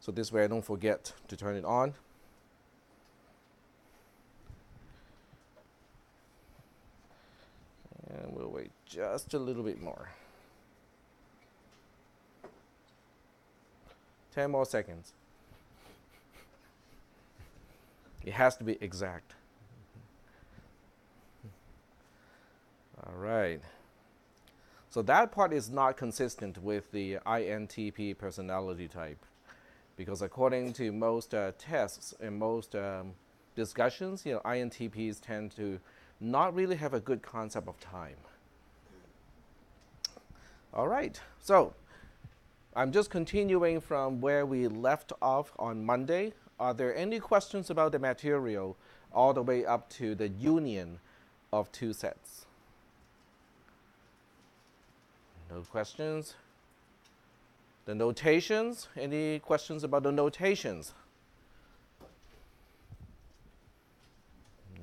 So this way I don't forget to turn it on. And we'll wait just a little bit more. 10 more seconds. It has to be exact. All right. So that part is not consistent with the INTP personality type, because according to most tests and most discussions, INTPs tend to not really have a good concept of time. All right. So I'm just continuing from where we left off on Monday. Are there any questions about the material all the way up to the union of two sets? No questions? The notations? Any questions about the notations?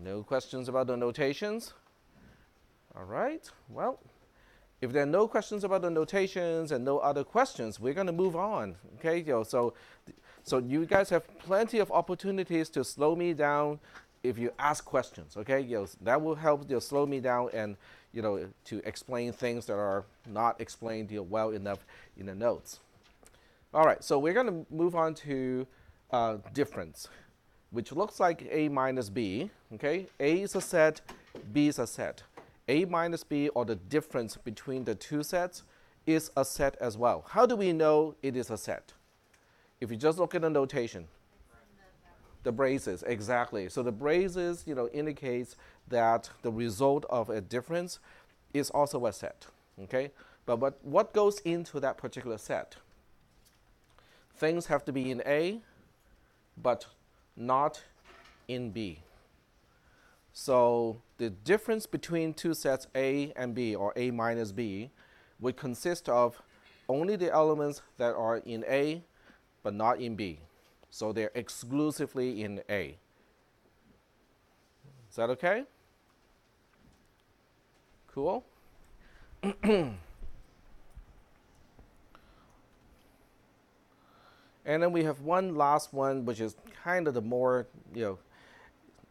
No questions about the notations? All right. Well, if there are no questions about the notations and no other questions, we're going to move on. Okay, so you guys have plenty of opportunities to slow me down if you ask questions. Okay, that will help slow me down and to explain things that are not explained well enough in the notes. All right, so we're going to move on to difference, which looks like A minus B. Okay, A is a set, B is a set. A minus B, or the difference between the two sets, is a set as well. How do we know it is a set? If you just look at the notation. The braces, exactly. So the braces, indicates that the result of a difference is also a set. Okay, but what goes into that particular set? Things have to be in A, but not in B. So the difference between two sets A and B, or A minus B, would consist of only the elements that are in A but not in B. So they're exclusively in A. Is that okay? Cool? And then we have one last one, which is kind of the more,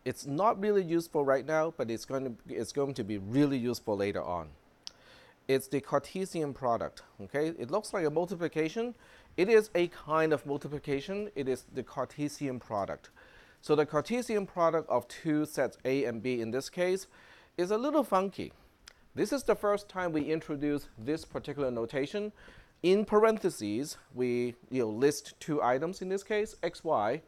it's not really useful right now, but it's going to be really useful later on. It's the Cartesian product. Okay, it looks like a multiplication. It is a kind of multiplication. It is the Cartesian product. So the Cartesian product of two sets A and B in this case is a little funky. This is the first time we introduce this particular notation. In parentheses, we list two items in this case, x, y.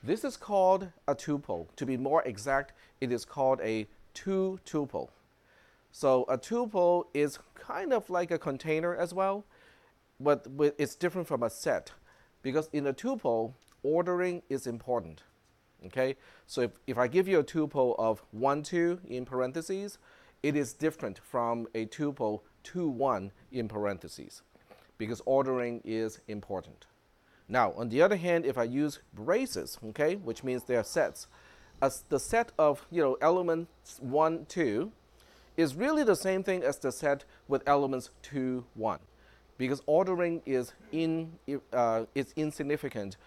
This is called a tuple. To be more exact, it is called a two-tuple. So a tuple is kind of like a container as well, but it's different from a set, because in a tuple, ordering is important. Okay, so if I give you a tuple of 1, 2 in parentheses, it is different from a tuple 2, 1 in parentheses, because ordering is important. Now, on the other hand, if I use braces, okay, which means they are sets, the set of elements 1, 2 is really the same thing as the set with elements 2, 1, because ordering is insignificant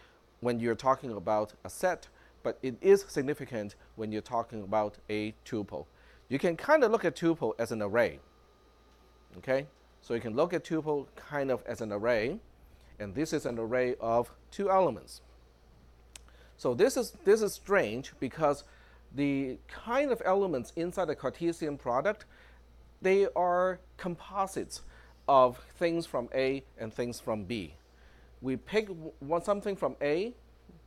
when you're talking about a set, but it is significant when you're talking about a tuple. You can kind of look at tuple as an array. Okay, so you can look at tuple kind of as an array, and this is an array of two elements. So this is strange, because the kind of elements inside the Cartesian product, they are composites of things from A and things from B. We pick something from A,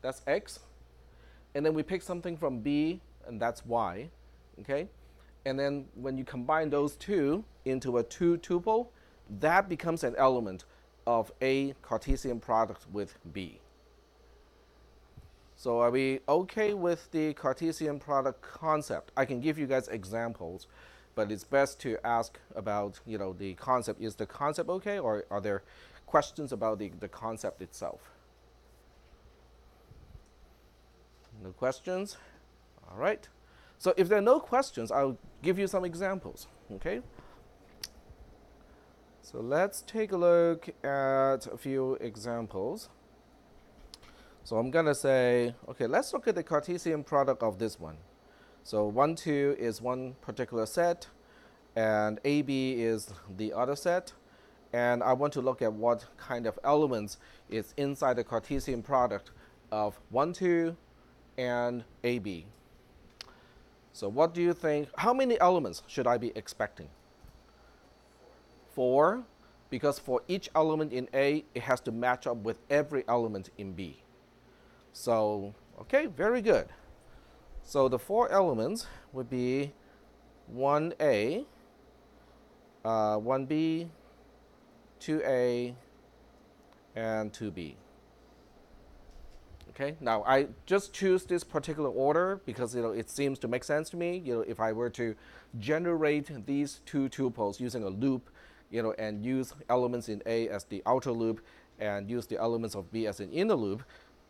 that's X, and then we pick something from B, and that's Y. Okay, and then when you combine those two into a two-tuple, that becomes an element of A Cartesian product with B. So are we okay with the Cartesian product concept? I can give you guys examples, but it's best to ask about the concept. Is the concept okay, or are there questions about the concept itself? No questions? All right. So if there are no questions, I'll give you some examples. Okay. So let's take a look at a few examples. So I'm going to say, okay, let's look at the Cartesian product of this one. So 1, 2 is one particular set, and AB is the other set. And I want to look at what kind of elements is inside the Cartesian product of 1, 2 and AB. So what do you think? How many elements should I be expecting? 4, because for each element in A, it has to match up with every element in B. So, okay, very good. So the 4 elements would be 1A, 1B, 2A, and 2B. Okay, now I just choose this particular order because it seems to make sense to me. If I were to generate these two tuples using a loop, and use elements in A as the outer loop and use the elements of B as an inner loop,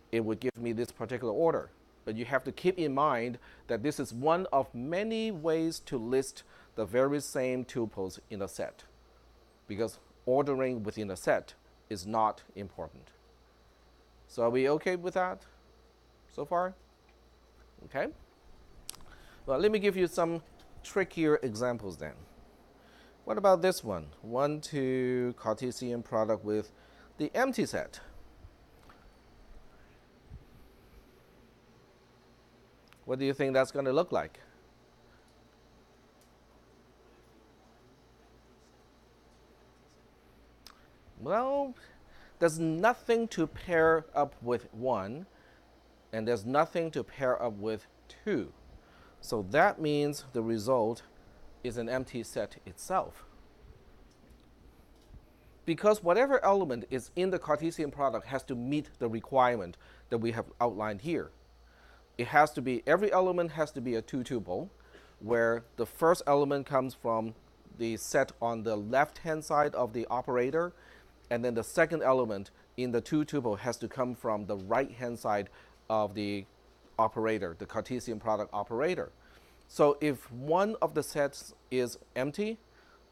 it would give me this particular order. But you have to keep in mind that this is one of many ways to list the very same tuples in a set, because ordering within a set is not important. So are we okay with that so far? Okay. Well, let me give you some trickier examples then. What about this one? 1, 2 Cartesian product with the empty set. What do you think that's going to look like? Well, there's nothing to pair up with 1, and there's nothing to pair up with 2. So that means the result is an empty set itself. Because whatever element is in the Cartesian product has to meet the requirement that we have outlined here. It has to be, every element has to be a 2-tuple, where the first element comes from the set on the left-hand side of the operator, and then the second element in the 2-tuple has to come from the right-hand side of the operator, the Cartesian product operator. So if one of the sets is empty,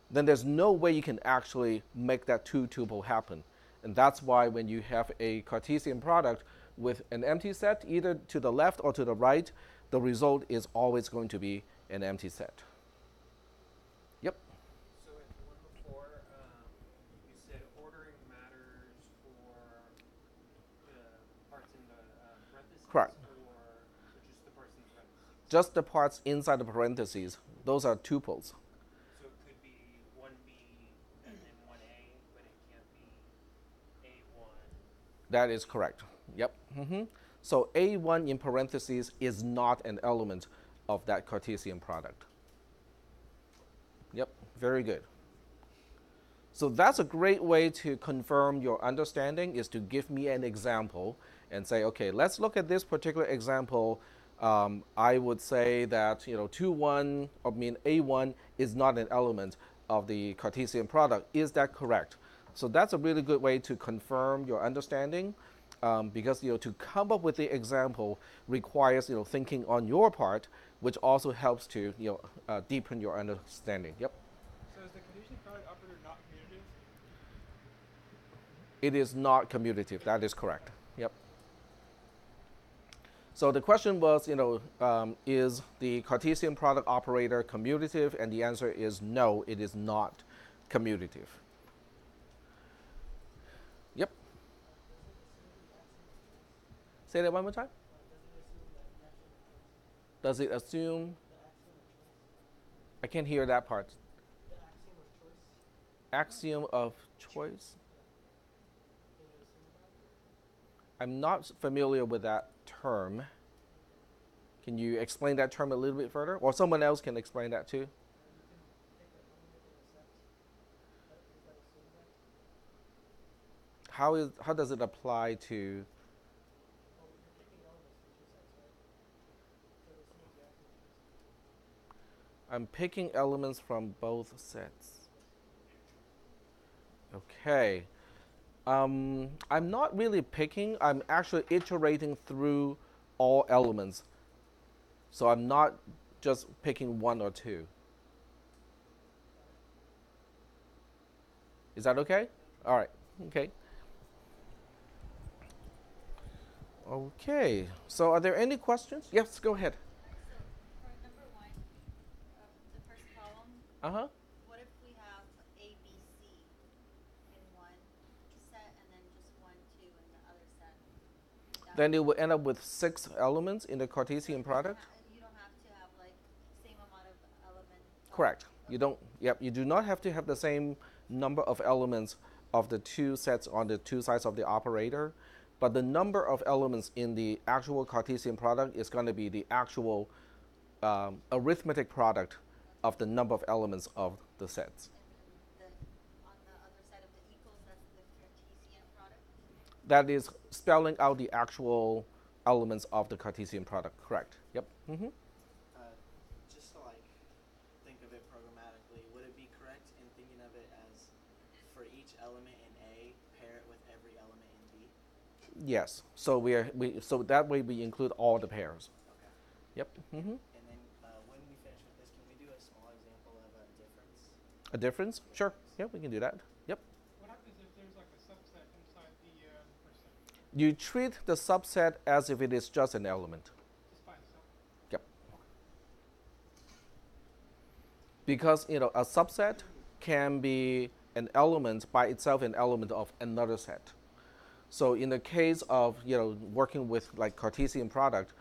then there's no way you can actually make that 2-tuple happen. And that's why when you have a Cartesian product with an empty set, either to the left or to the right, the result is always going to be an empty set. Yep. So at the one before, you said ordering matters for the parts in the parentheses, Correct. or just the parts in the parentheses? Just the parts inside the parentheses. Those are tuples. So it could be 1B and then 1A, but it can't be A1. That is correct. Yep. So A1 in parentheses is not an element of that Cartesian product. Yep, very good. So that's a great way to confirm your understanding, is to give me an example and say, okay, let's look at this particular example. I would say that A1 is not an element of the Cartesian product. Is that correct? So that's a really good way to confirm your understanding, because to come up with the example requires thinking on your part, which also helps to deepen your understanding. Yep. So is the Cartesian product operator not commutative? It is not commutative. That is correct. Yep. So the question was, is the Cartesian product operator commutative? And the answer is no, it is not commutative. Yep. Say that one more time. Does it assume? I can't hear that part. Axiom of choice? I'm not familiar with that term. Can you explain that term a little bit further? Or someone else can explain that too? How does it apply to? I'm picking elements from both sets. Okay. I'm not really picking, I'm actually iterating through all elements. So I'm not just picking 1 or 2. Is that okay? All right. Okay. Okay, so are there any questions? Yes, go ahead. So for number one, the first column, Uh huh. what if we have A, B, C in one set and then just one, two in the other set? That Then it will end up with 6 elements in the so Cartesian it doesn't product. you don't have to have like same amount of element of Correct. You okay. don't. Yep. You do not have to have the same number of elements of the two sets on the two sides of the operator, but the number of elements in the actual Cartesian product is going to be the actual arithmetic product of the number of elements of the sets. And then the on the other side of the equals, that's the Cartesian product. That is spelling out the actual elements of the Cartesian product. Correct. Yep. Uh, just to like think of it programmatically, would it be correct in thinking of it as for each element in A, pair it with every element in B? Yes. So so that way we include all the pairs. Okay. Yep. And then when we finish with this, can we do a small example of a difference? A difference? Sure. Yeah, we can do that. Yep. What happens if there's like a subset inside the percent? You treat the subset as if it is just an element. Just by itself? Yep. Because a subset can be an element by itself, an element of another set. So in the case of working with like Cartesian product,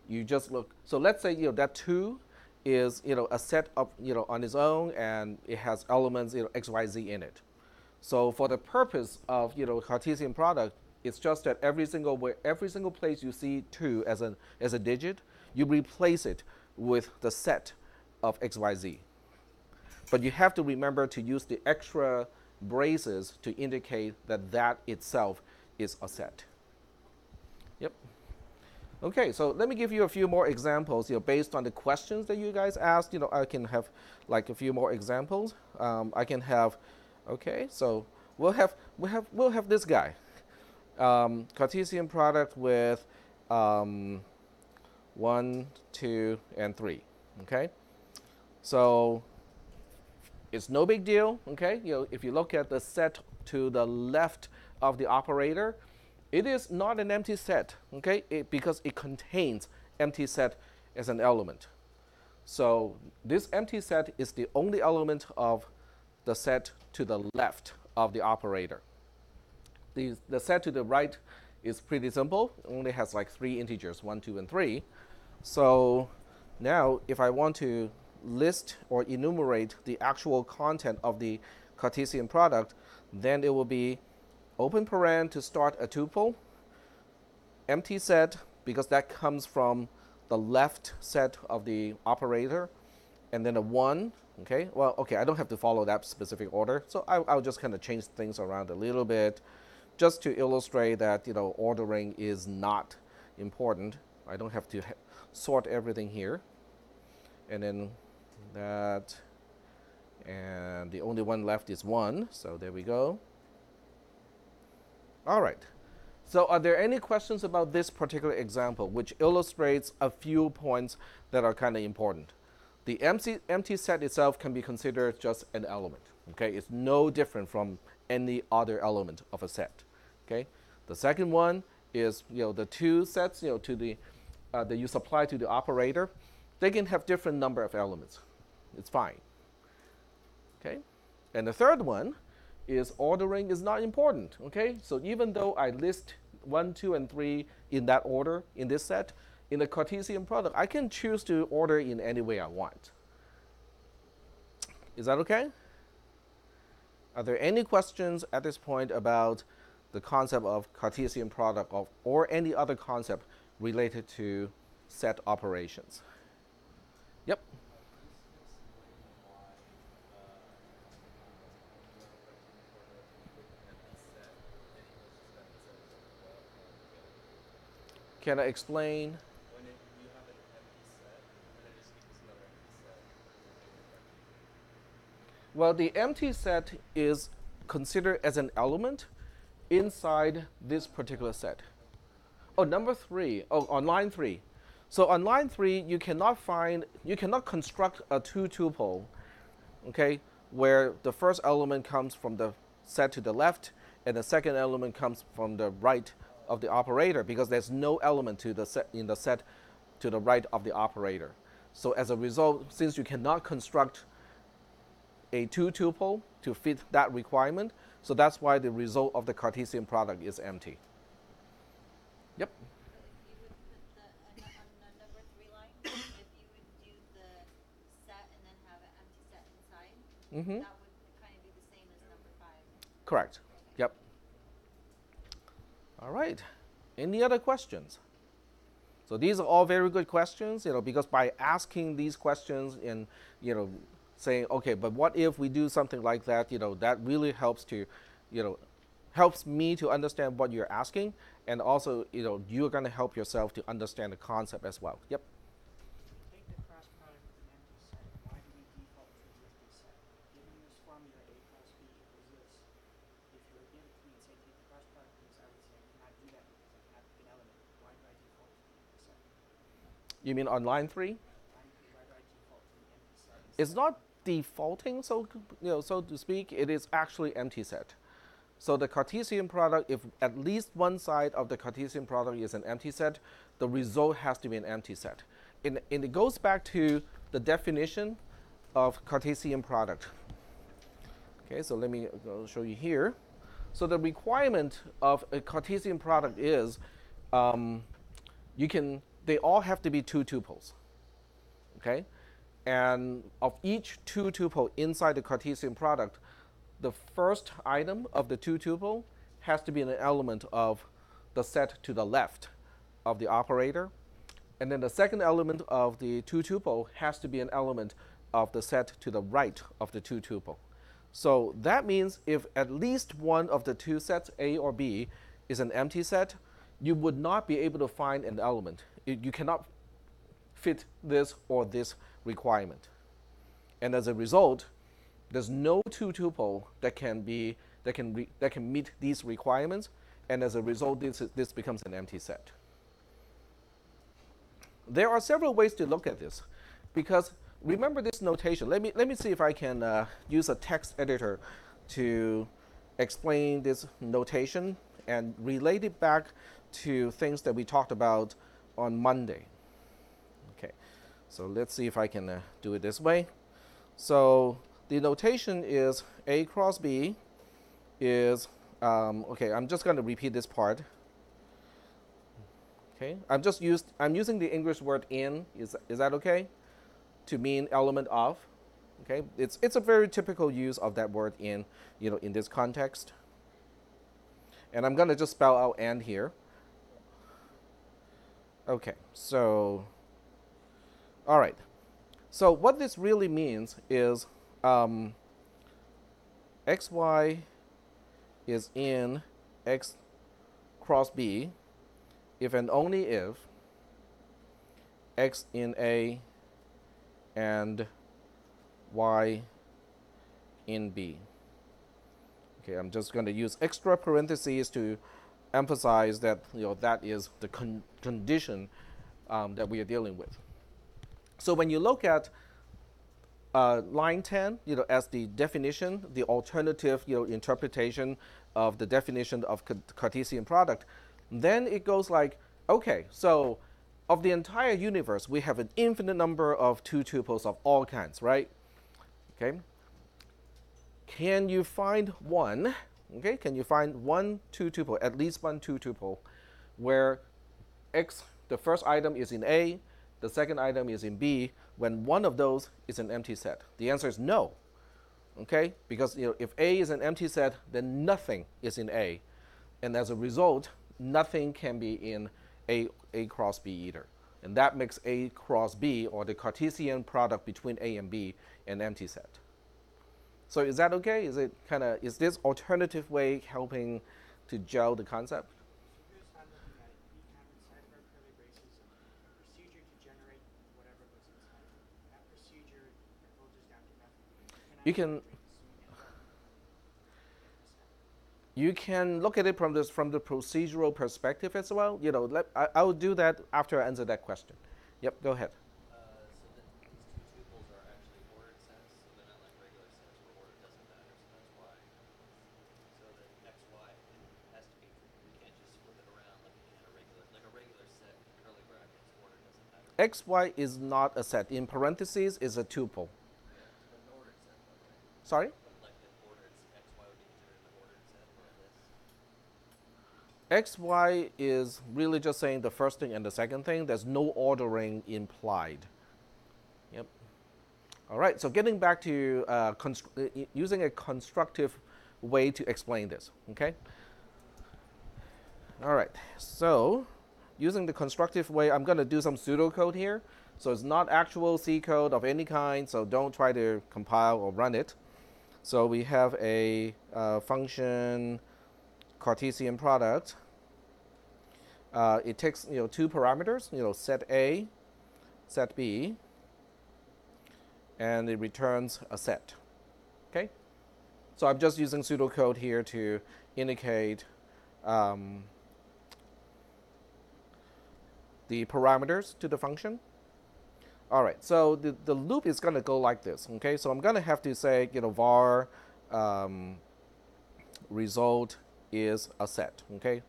you just look. So let's say that 2 is a set of on its own, and it has elements x y z in it. So for the purpose of Cartesian product, it's just that every single place you see 2 as a digit, you replace it with the set of x y z. But you have to remember to use the extra braces to indicate that that itself is a set. Yep. Okay, so let me give you a few more examples. Based on the questions that you guys asked, I can have like a few more examples. I can have, okay, so we'll have this guy, Cartesian product with 1, 2, and 3. Okay, so it's no big deal. Okay, if you look at the set to the left of the operator, it is not an empty set, okay, because it contains empty set as an element. So this empty set is the only element of the set to the left of the operator. The set to the right is pretty simple. It only has like 3 integers, 1, 2, and 3. So now if I want to list or enumerate the actual content of the Cartesian product, then it will be open paren to start a tuple, empty set, because that comes from the left set of the operator, and then a 1. Okay, well, okay, I don't have to follow that specific order, so I'll just kind of change things around a little bit just to illustrate that ordering is not important. I don't have to sort everything here. And then that, and the only one left is 1, so there we go. All right. So are there any questions about this particular example, which illustrates a few points that are kind of important? The empty set itself can be considered just an element. Okay, it's no different from any other element of a set. Okay, the second one is the 2 sets to the that you supply to the operator. They can have different number of elements. It's fine. Okay, and the third one is ordering is not important. Okay, so even though I list 1, 2, and 3 in that order in this set, in the Cartesian product, I can choose to order in any way I want. Is that okay? Are there any questions at this point about the concept of Cartesian product or any other concept related to set operations? Yep. Can I explain? When you have an empty set, and it just equals another empty set, Well, the empty set is considered as an element inside this particular set. Oh, number 3. Oh, on line 3. So on line 3, you cannot construct a 2 tuple, okay, where the first element comes from the set to the left and the second element comes from the right of the operator because there's no element to the set in the set to the right of the operator. So as a result, since you cannot construct a two tuple to fit that requirement, so that's why the result of the Cartesian product is empty. Yep. But if you would put on the number 3 line, if you would do the set and then have an empty set inside, Mm-hmm. that would kind of be the same as number 5. Correct. Okay. Yep. All right. Any other questions? So these are all very good questions, because by asking these questions and, saying, okay, but what if we do something like that, that really helps to, helps me to understand what you're asking, and also, you're going to help yourself to understand the concept as well. Yep. If we take the cross product with an empty set, why do we default to the empty set? Given this formula A plus B equals this, if you were to give it to me and say take the cross product of this, I would say I cannot do that because I cannot pick an element. Why do I default to the empty set? You mean on line 3? Line 3, why do I default to the empty set? It's not defaulting, so to speak. It is actually empty set. So the Cartesian product, if at least one side of the Cartesian product is an empty set, the result has to be an empty set. And it goes back to the definition of Cartesian product. Okay, so let me show you here. So the requirement of a Cartesian product is they all have to be two tuples. Okay? And of each two tuple inside the Cartesian product, the first item of the two tuple has to be an element of the set to the left of the operator. And then the second element of the two tuple has to be an element of the set to the right of the two tuple. So that means if at least one of the two sets, A or B, is an empty set, you would not be able to find an element. You cannot fit this or this requirement. And as a result, there's no two tuple that can meet these requirements, and as a result, this becomes an empty set. There are several ways to look at this, because remember this notation. Let me see if I can use a text editor to explain this notation and relate it back to things that we talked about on Monday. Okay, so let's see if I can do it this way. So the notation is A cross B is, okay, I'm just going to repeat this part. Okay, I'm using the English word in, is that okay? To mean element of. Okay, it's a very typical use of that word in, in this context. And I'm going to just spell out and here. Okay, so, all right. So what this really means is xy is in x cross b if and only if x in A and y in B. Okay, I'm just going to use extra parentheses to emphasize that that is the condition that we are dealing with. So when you look at line 10, as the definition, the alternative, interpretation of the definition of Cartesian product, then it goes like, okay, so of the entire universe, we have an infinite number of two tuples of all kinds, right? Okay. Can you find one? Okay, can you find one two tuple, at least one two tuple, where x, the first item is in A, the second item is in B, when one of those is an empty set? The answer is no. Okay, because if A is an empty set, then nothing is in A, and as a result, nothing can be in A cross B either, and that makes A cross B, or the Cartesian product between A and B, an empty set. So is that okay? Is this alternative way helping to gel the concept? Here's how I'm looking at it. We have inside of our curly braces a procedure to generate whatever was inside of it. That procedure closes down to nothing. You can You can look at it from the procedural perspective as well. I will do that after I answer that question. Yep, go ahead. So these two tuples are actually ordered sets, so they're not like regular sets where order doesn't matter, so that's why. So the xy has to be, we can't just flip it around xy is not a set. In parentheses is a tuple. Yeah, but an ordered set, though, right? Sorry? Like an ordered XY would be considered an ordered set or a list. xy is really just saying the first thing and the second thing. There's no ordering implied. Yep. All right, so getting back to using a constructive way to explain this, okay? All right, so using the constructive way, I'm going to do some pseudocode here. So it's not actual C code of any kind, so don't try to compile or run it. So we have a function Cartesian product. It takes two parameters, set A, set B, and it returns a set. Okay, so I'm just using pseudocode here to indicate the parameters to the function. All right, so the loop is going to go like this. Okay, so I'm going to have to say var result is a set. Okay,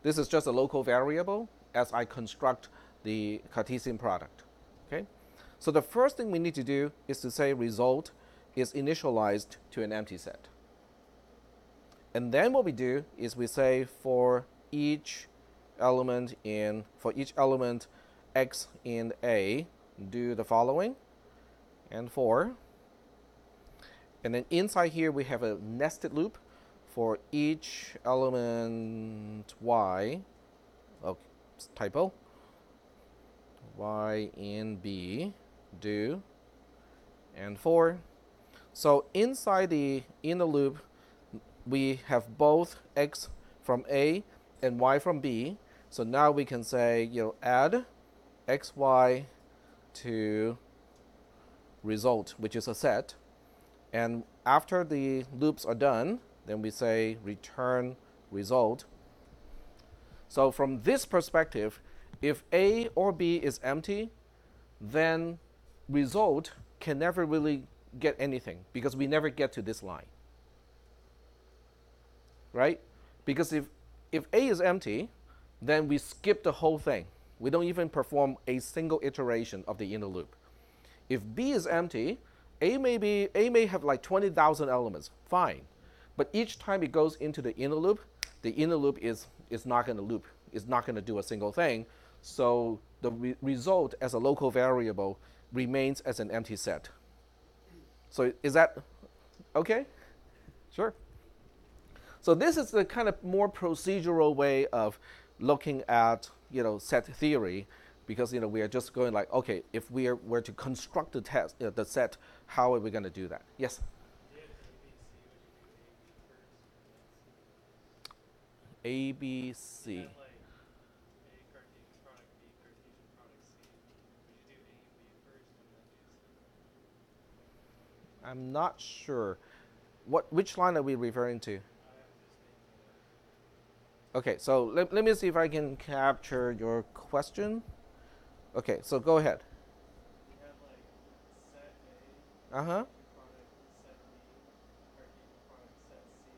this is just a local variable as I construct the Cartesian product. Okay, so the first thing we need to do is to say result is initialized to an empty set. And then what we do is we say for each element x in A, do the following, and for. And then inside here we have a nested loop for each element y, typo, y in B, do, and for. So inside the inner loop, we have both x from A and y from B. So now we can say, add xy to result, which is a set. And after the loops are done, then we say return result. So from this perspective, if A or B is empty, then result can never really get anything because we never get to this line. Right? Because if A is empty, then we skip the whole thing. We don't even perform a single iteration of the inner loop. If B is empty, A may have like 20,000 elements, fine. But each time it goes into the inner loop is not going to loop. It's not going to do a single thing. So the result as a local variable remains as an empty set. So is that okay? Sure. So this is the kind of more procedural way of looking at set theory, because we are just going like, okay, if we were to construct the set, how are we going to do that? Yes. A, B, C. Like A Cartesian product, B Cartesian product, C. Would you do A and B first and then do C? I'm not sure. Which line are we referring to? Okay, so let me see if I can capture your question. Okay, so go ahead. You have like set A, Uh-huh. product, set B, Cartesian product, set C.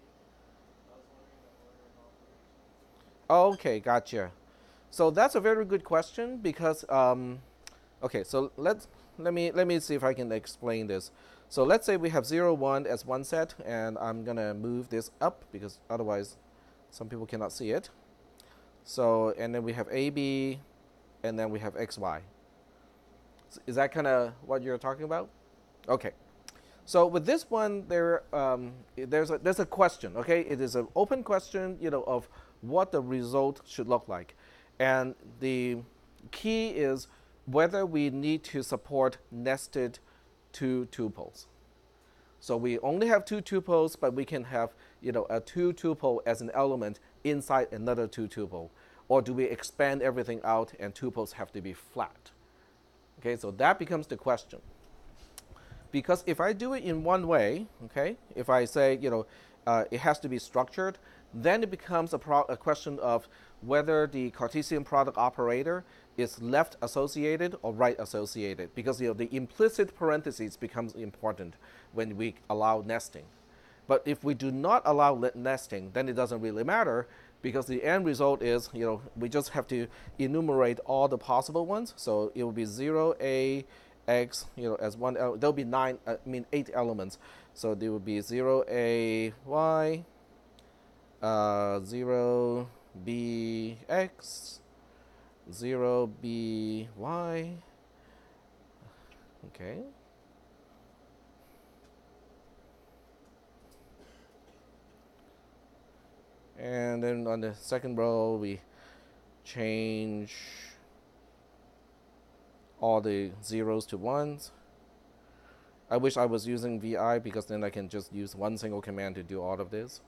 I was wondering the order of operations. Okay, gotcha. So that's a very good question because okay, so let me see if I can explain this. So let's say we have 0, 1 as one set, and I'm gonna move this up because otherwise some people cannot see it. So, and then we have AB, and then we have XY. Is that kind of what you're talking about? Okay. So with this one, there's a question. Okay, it is an open question, of what the result should look like, and the key is whether we need to support nested two tuples. So we only have two tuples, but we can have a two tuple as an element inside another two tuple, or do we expand everything out and tuples have to be flat? Okay, so that becomes the question. Because if I do it in one way, okay, if I say it has to be structured, then it becomes a question of whether the Cartesian product operator is left associated or right associated, because the implicit parentheses becomes important when we allow nesting. But if we do not allow nesting, then it doesn't really matter because the end result is, we just have to enumerate all the possible ones. So it will be 0, x, as one, there'll be 8 elements. So there will be 0, y, 0, b, x, 0, b, y. Okay. And then on the second row, we change all the zeros to ones. I wish I was using VI because then I can just use one single command to do all of this.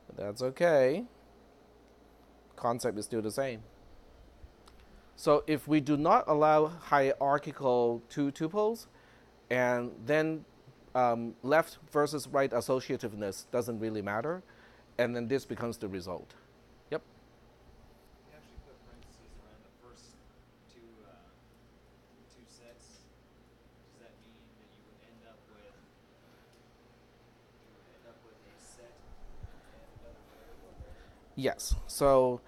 But that's okay. Concept is still the same. So if we do not allow hierarchical two tuples, and then left versus right associativeness doesn't really matter, and then this becomes the result. Yep. You actually put parentheses around the first two sets. Does that mean that you would end up with a set and another variable there? Yes. So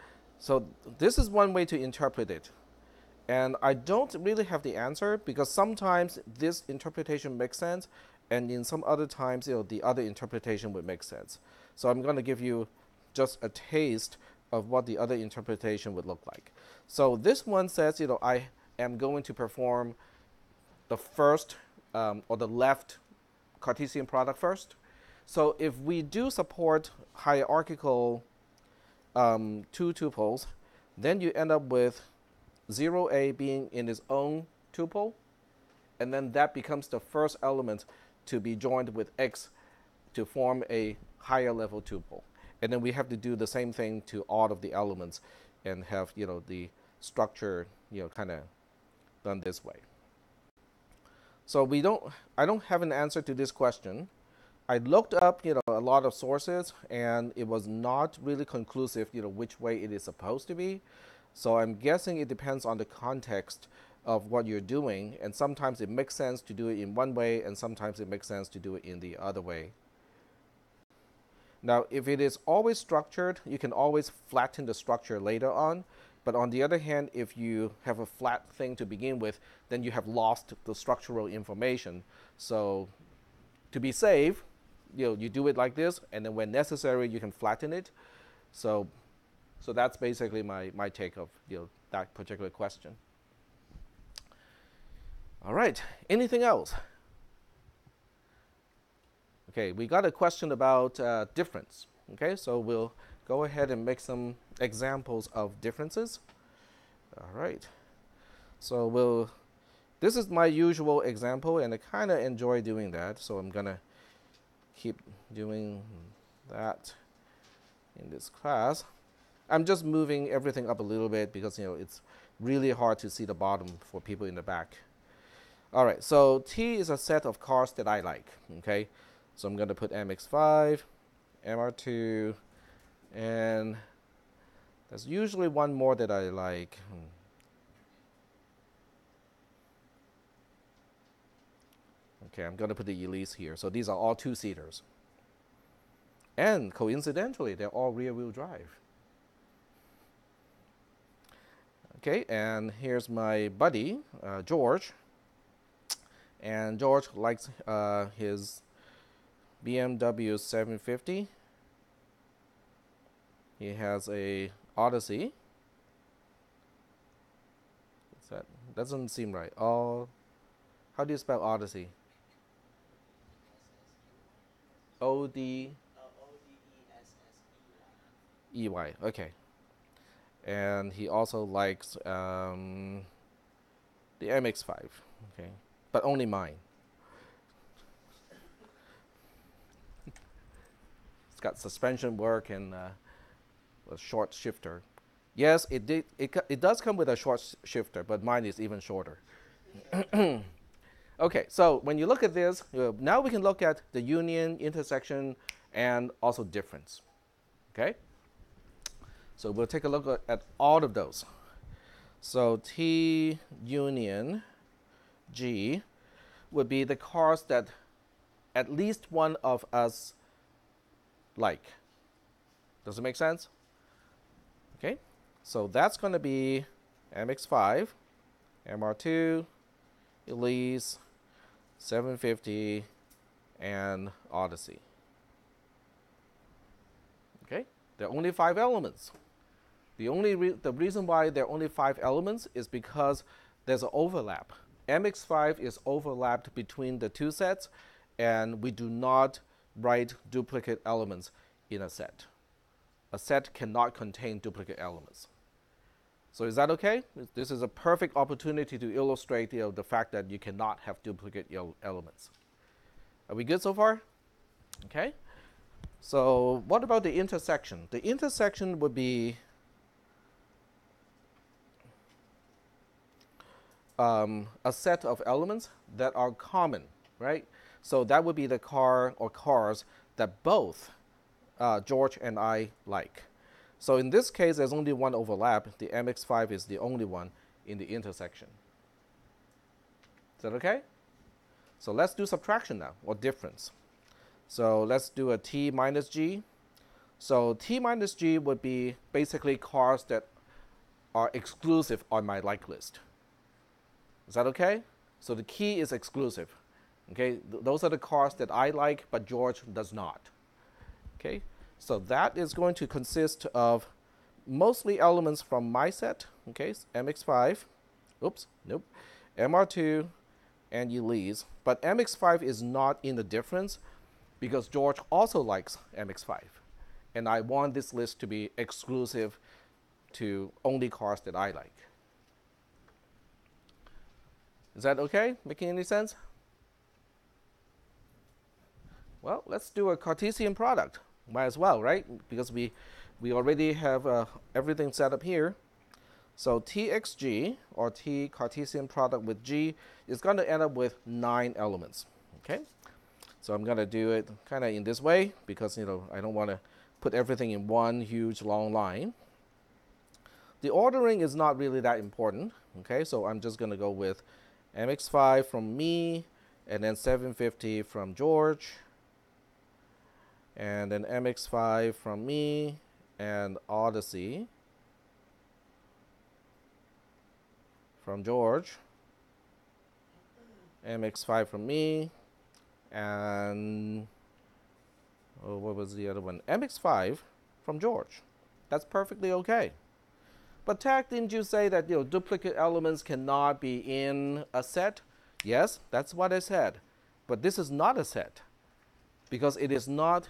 this is one way to interpret it. And I don't really have the answer because sometimes this interpretation makes sense, and in some other times, the other interpretation would make sense. So I'm going to give you just a taste of what the other interpretation would look like. So this one says, I am going to perform the first or the left Cartesian product first. So if we do support hierarchical two tuples, then you end up with 0a being in its own tuple, and then that becomes the first element to be joined with x to form a higher level tuple. And then we have to do the same thing to all of the elements and have, the structure, kind of done this way. So I don't have an answer to this question. I looked up, a lot of sources, and it was not really conclusive, which way it is supposed to be. So I'm guessing it depends on the context of what you're doing, and sometimes it makes sense to do it in one way, and sometimes it makes sense to do it in the other way. Now, if it is always structured, you can always flatten the structure later on. But on the other hand, if you have a flat thing to begin with, then you have lost the structural information. So to be safe, you do it like this, and then when necessary, you can flatten it. So that's basically my take of that particular question. All right, anything else? Okay, we got a question about difference. Okay, so we'll go ahead and make some examples of differences. All right, so this is my usual example, and I kind of enjoy doing that, so I'm gonna keep doing that in this class. I'm just moving everything up a little bit because it's really hard to see the bottom for people in the back. All right, so T is a set of cars that I like. Okay, so I'm going to put MX5, MR2, and there's usually one more that I like. Okay, I'm going to put the Elise here. So these are all two-seaters. And coincidentally, they're all rear-wheel drive. Okay, and here's my buddy, George. And George likes his BMW 750. He has a Odyssey. That doesnent seem right. How do you spell Odyssey? O-D... E-Y, okay. And he also likes the MX5, okay, but only mine. It's got suspension work and a short shifter. Yes, it does come with a short shifter, but mine is even shorter. Okay, so when you look at this, now we can look at the union, intersection, and also difference. Okay? So we'll take a look at all of those. So T union G would be the cars that at least one of us like. Does it make sense? Okay, so that's going to be MX5, MR2, Elise, 750, and Odyssey. Okay, there are only 5 elements. The reason why there are only 5 elements is because there's an overlap. MX5 is overlapped between the 2 sets, and we do not write duplicate elements in a set. A set cannot contain duplicate elements. So is that okay? This is a perfect opportunity to illustrate the fact that you cannot have duplicate elements. Are we good so far? Okay. So what about the intersection? The intersection would be a set of elements that are common, right? So that would be the car or cars that both George and I like. So in this case, there's only one overlap. The MX5 is the only one in the intersection. Is that okay? So let's do subtraction now, or difference. So let's do a T minus G. So T minus G would be basically cars that are exclusive on my like list. Is that okay? So the key is exclusive. Okay, those are the cars that I like, but George does not. Okay, so that is going to consist of mostly elements from my set. Okay, MX5, oops, nope, MR2, and Elise. But MX5 is not in the difference because George also likes MX5. And I want this list to be exclusive to only cars that I like. Is that okay? Making any sense? Well, let's do a Cartesian product. Might as well, right? Because we already have everything set up here. So TXG, or T Cartesian product with G, is going to end up with 9 elements. Okay? So I'm going to do it kind of in this way because I don't want to put everything in one huge long line. The ordering is not really that important. Okay? So I'm just going to go with MX5 from me, and then 750 from George, and then MX5 from me, and Odyssey from George, MX5 from me, and what was the other one? MX5 from George. That's perfectly okay. But Tack, didn't you say that duplicate elements cannot be in a set? Yes, that's what I said. But this is not a set because it is not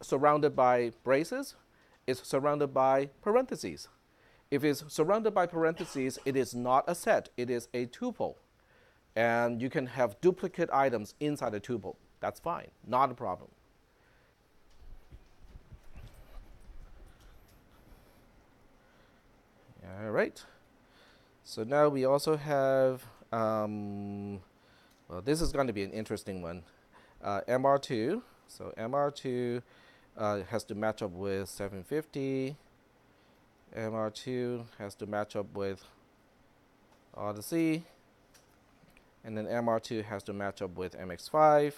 surrounded by braces. It's surrounded by parentheses. If it's surrounded by parentheses, it is not a set. It is a tuple. And you can have duplicate items inside a tuple. That's fine. Not a problem. All right. So now we also have, well, this is going to be an interesting one. MR2. So MR2 has to match up with 750. MR2 has to match up with Odyssey. And then MR2 has to match up with MX5.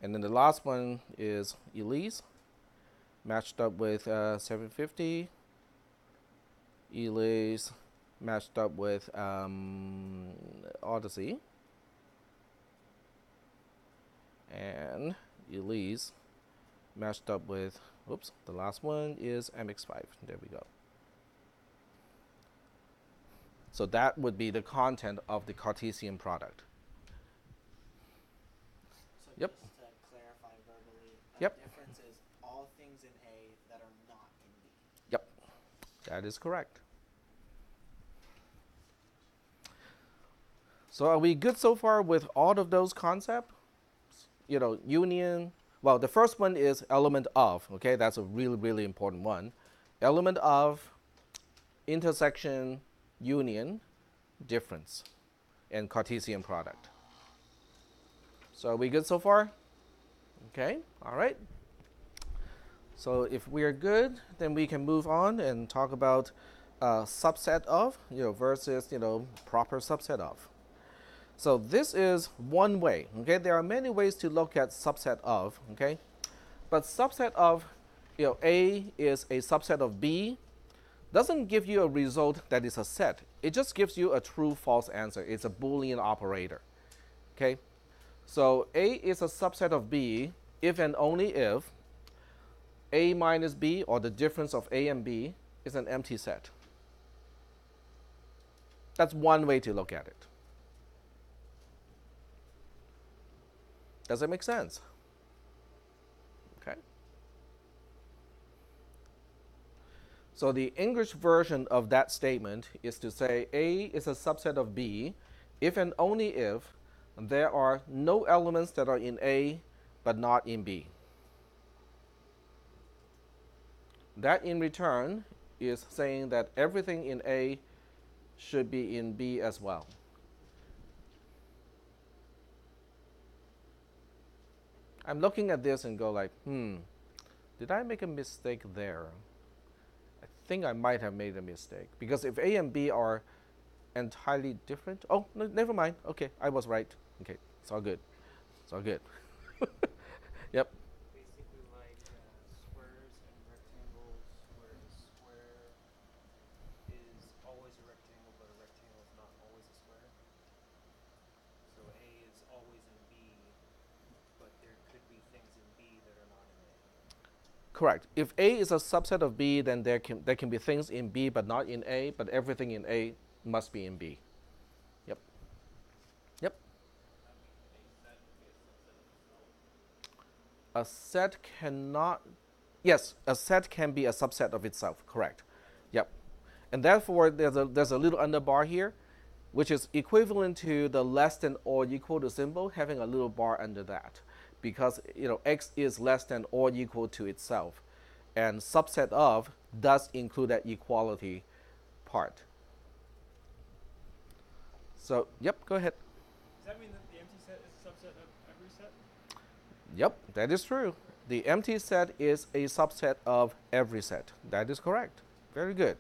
And then the last one is Elise, matched up with 750. Elise matched up with Odyssey. And Elise matched up with, oops, the last one is MX5. There we go. So that would be the content of the Cartesian product. So Yep. just to clarify verbally, Yep. difference is all things in A that are not in B. Yep, that is correct. So are we good so far with all of those concepts? Union. Well, the first one is element of. Okay, that's a really, really important one. Element of, intersection, union, difference, and Cartesian product. So are we good so far? Okay, all right. So if we are good, then we can move on and talk about subset of, versus, proper subset of. So this is one way. Okay, there are many ways to look at subset of. Okay, But subset of, A is a subset of B doesn't give you a result that is a set. It just gives you a true-false answer. It's a Boolean operator. Okay? So A is a subset of B if and only if A minus B, or the difference of A and B, is an empty set. That's one way to look at it. Does it make sense? Okay. So the English version of that statement is to say A is a subset of B if and only if there are no elements that are in A but not in B. That in return is saying that everything in A should be in B as well. I'm looking at this and go like, did I make a mistake there? I think I might have made a mistake. Because if A and B are entirely different, oh, no, never mind. Okay, I was right. Okay, it's all good. It's all good. Yep. Basically like squares and rectangles, where a square is always a rectangle, but a rectangle is not always a square. So A is always in B, but there could be things in B that are not in A. Correct. If A is a subset of B, then there can be things in B but not in A, but everything in A must be in B. Yep. Yep. A set cannot, yes, a set can be a subset of itself, correct. Yep. And therefore, there's a little underbar here, which is equivalent to the less than or equal to symbol, having a little bar under that. Because, X is less than or equal to itself. And subset of does include that equality part. So, yep, go ahead. Does that mean that the empty set is a subset of every set? Yep, that is true. The empty set is a subset of every set. That is correct. Very good.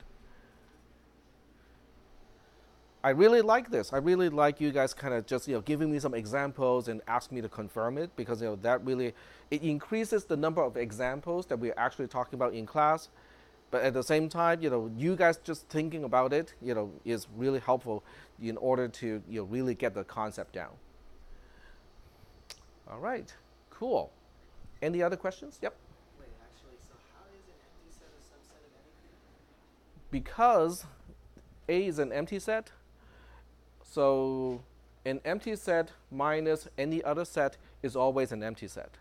I really like this. I really like you guys kind of just giving me some examples and ask me to confirm it, because that really it increases the number of examples that we're actually talking about in class. But at the same time, you guys just thinking about it, is really helpful in order to really get the concept down. All right, cool. Any other questions? Yep. Wait, actually, so how is an empty set a subset of anything? Because A is an empty set, so an empty set minus any other set is always an empty set.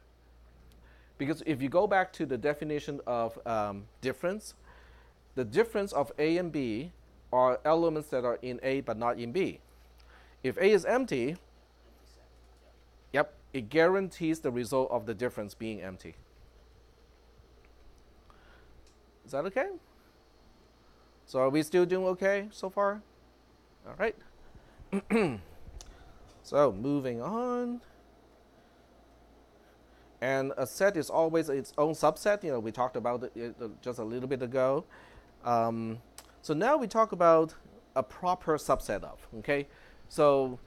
Because if you go back to the definition of difference, the difference of A and B are elements that are in A but not in B. If A is empty, Empty set. yep, it guarantees the result of the difference being empty. Is that okay? So are we still doing okay so far? All right. So moving on. And a set is always its own subset. We talked about it just a little bit ago. So now we talk about a proper subset of. Okay. So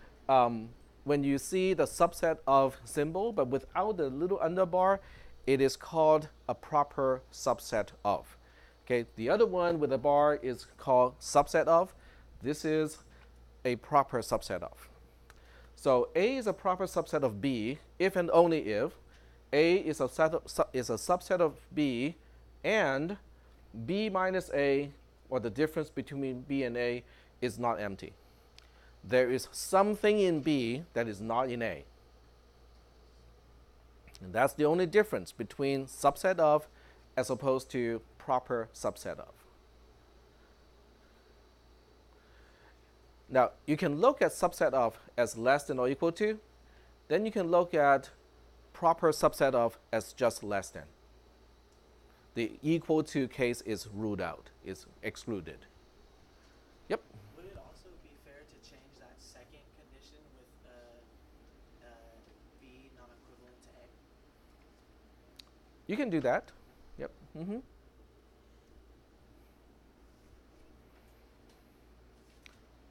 when you see the subset of symbol, but without the little underbar, it is called a proper subset of. Okay. The other one with a bar is called subset of. This is a proper subset of. So A is a proper subset of B if and only if A is a subset of B and B minus A, or the difference between B and A, is not empty. There is something in B that is not in A. And that's the only difference between subset of as opposed to proper subset of. Now, you can look at subset of as less than or equal to. Then you can look at proper subset of as just less than. The equal to case is ruled out, is excluded. Yep. Would it also be fair to change that second condition with B non-equivalent to A? You can do that. Yep.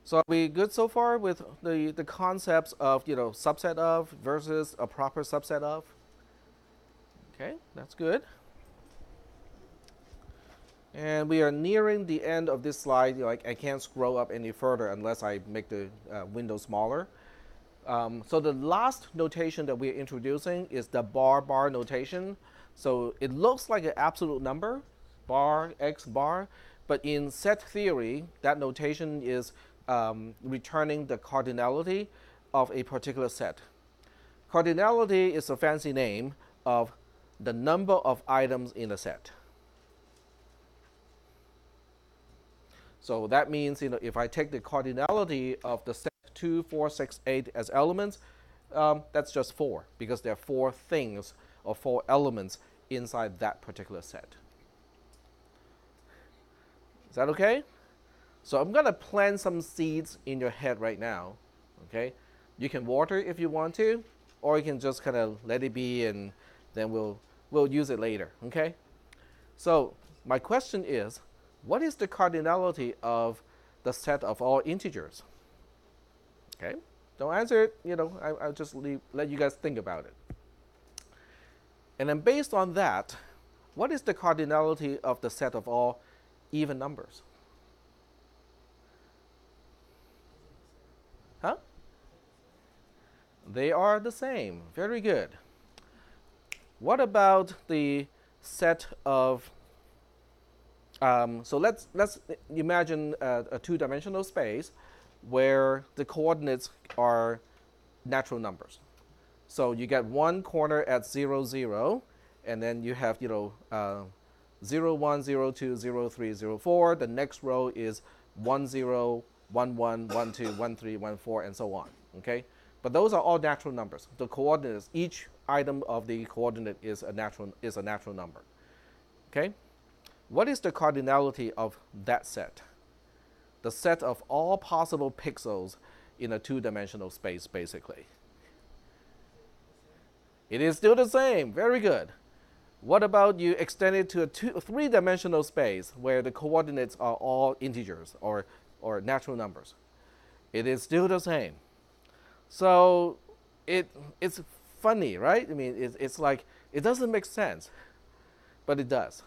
So are we good so far with the concepts of subset of versus a proper subset of? Okay, that's good. And we are nearing the end of this slide. I can't scroll up any further unless I make the window smaller. So the last notation that we're introducing is the bar notation. So it looks like an absolute number, bar, x bar, but in set theory, that notation is returning the cardinality of a particular set. Cardinality is a fancy name of the number of items in a set. So that means, if I take the cardinality of the set 2, 4, 6, 8 as elements, that's just 4, because there are 4 things or 4 elements inside that particular set. Is that okay? So I'm going to plant some seeds in your head right now. Okay? You can water if you want to, or you can just kind of let it be, and then we'll use it later. Okay? So my question is, what is the cardinality of the set of all integers? Okay, don't answer it. I'll just let you guys think about it. And then based on that, what is the cardinality of the set of all even numbers? Huh? They are the same. Very good. What about the set of so let's imagine a two-dimensional space where the coordinates are natural numbers. So you get one corner at 0, 0, and then you have 0, 1, 0, 2, 0, 3, 0, 4. The next row is 1, 0, 1, 1, 1, 2, 1, 3, 1, 4, and so on. Okay, but those are all natural numbers. The coordinates, each item of the coordinate is a natural number. Okay. What is the cardinality of that set? The set of all possible pixels in a two-dimensional space, basically. It is still the same. Very good. What about you extend it to a three-dimensional space where the coordinates are all integers or natural numbers? It is still the same. So it's funny, right? I mean, it's like, it doesn't make sense, but it does.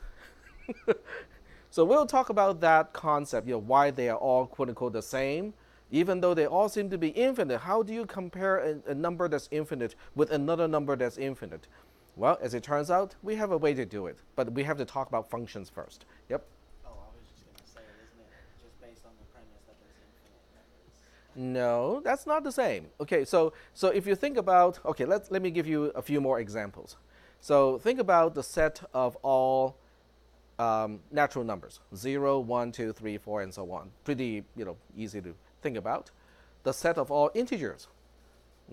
So we'll talk about that concept, why they are all quote-unquote the same. Even though they all seem to be infinite, how do you compare a number that's infinite with another number that's infinite? Well, as it turns out, we have a way to do it, but we have to talk about functions first. Yep. Oh, I was just going to say, isn't it just based on the premise that there's infinite numbers? No, that's not the same. Okay, so if you think about, okay, let me give you a few more examples. So think about the set of all natural numbers, 0, 1, 2, 3, 4, and so on. Pretty, easy to think about. The set of all integers.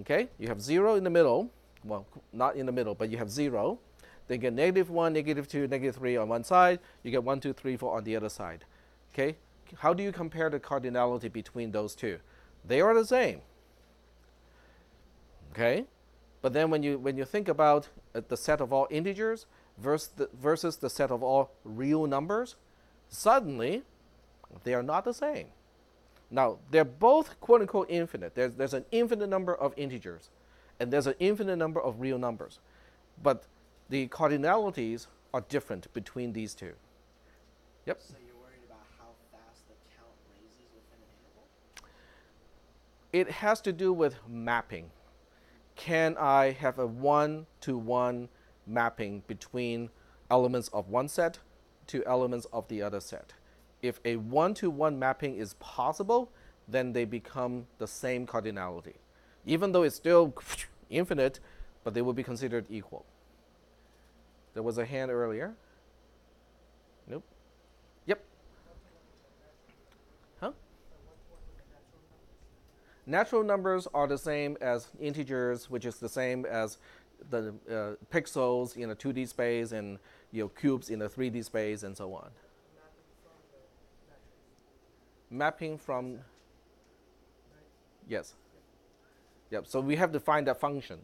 Okay, you have 0 in the middle. Well, not in the middle, but you have 0. Then you get -1, -2, -3 on one side. You get 1, 2, 3, 4 on the other side. Okay, how do you compare the cardinality between those two? They are the same. Okay, but then when you think about the set of all integers versus the set of all real numbers, suddenly they are not the same. Now, they're both quote-unquote infinite. There's an infinite number of integers, and there's an infinite number of real numbers. But the cardinalities are different between these two. Yep. So you're worried about how fast the count raises within an interval? It has to do with mapping. Can I have a one-to-one mapping between elements of one set to elements of the other set? If a one-to-one mapping is possible, then they become the same cardinality. Even though it's still infinite, but they will be considered equal. There was a hand earlier. Nope. Yep. Huh? Natural numbers are the same as integers, which is the same as the pixels in a 2D space and cubes in a 3D space and so on. Mapping from, yes. Yep, so we have to find that function.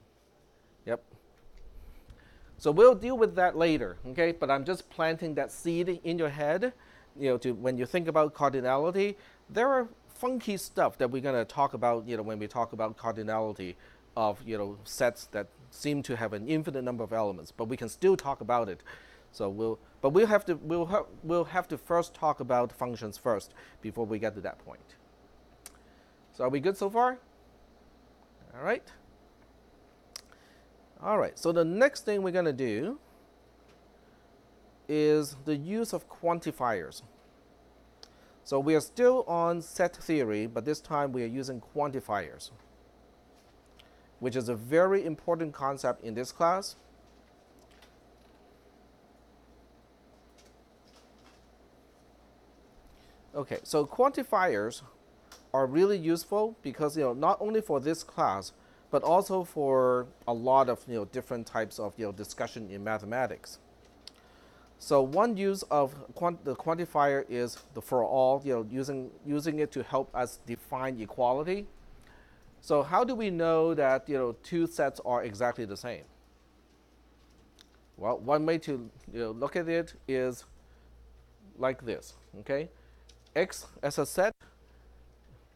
Yep. So we'll deal with that later, okay? But I'm just planting that seed in your head, when you think about cardinality. There are funky stuff that we're going to talk about, when we talk about cardinality of, sets that seem to have an infinite number of elements, but we can still talk about it. So we'll have to first talk about functions first before we get to that point. So are we good so far? All right. All right. So the next thing we're going to do is the use of quantifiers. So we are still on set theory, but this time we are using quantifiers, which is a very important concept in this class. Okay, so quantifiers are really useful because not only for this class, but also for a lot of different types of discussion in mathematics. So one use of the quantifier is the for all, using it to help us define equality. So how do we know that two sets are exactly the same? Well, one way to look at it is like this. Okay, X as a set.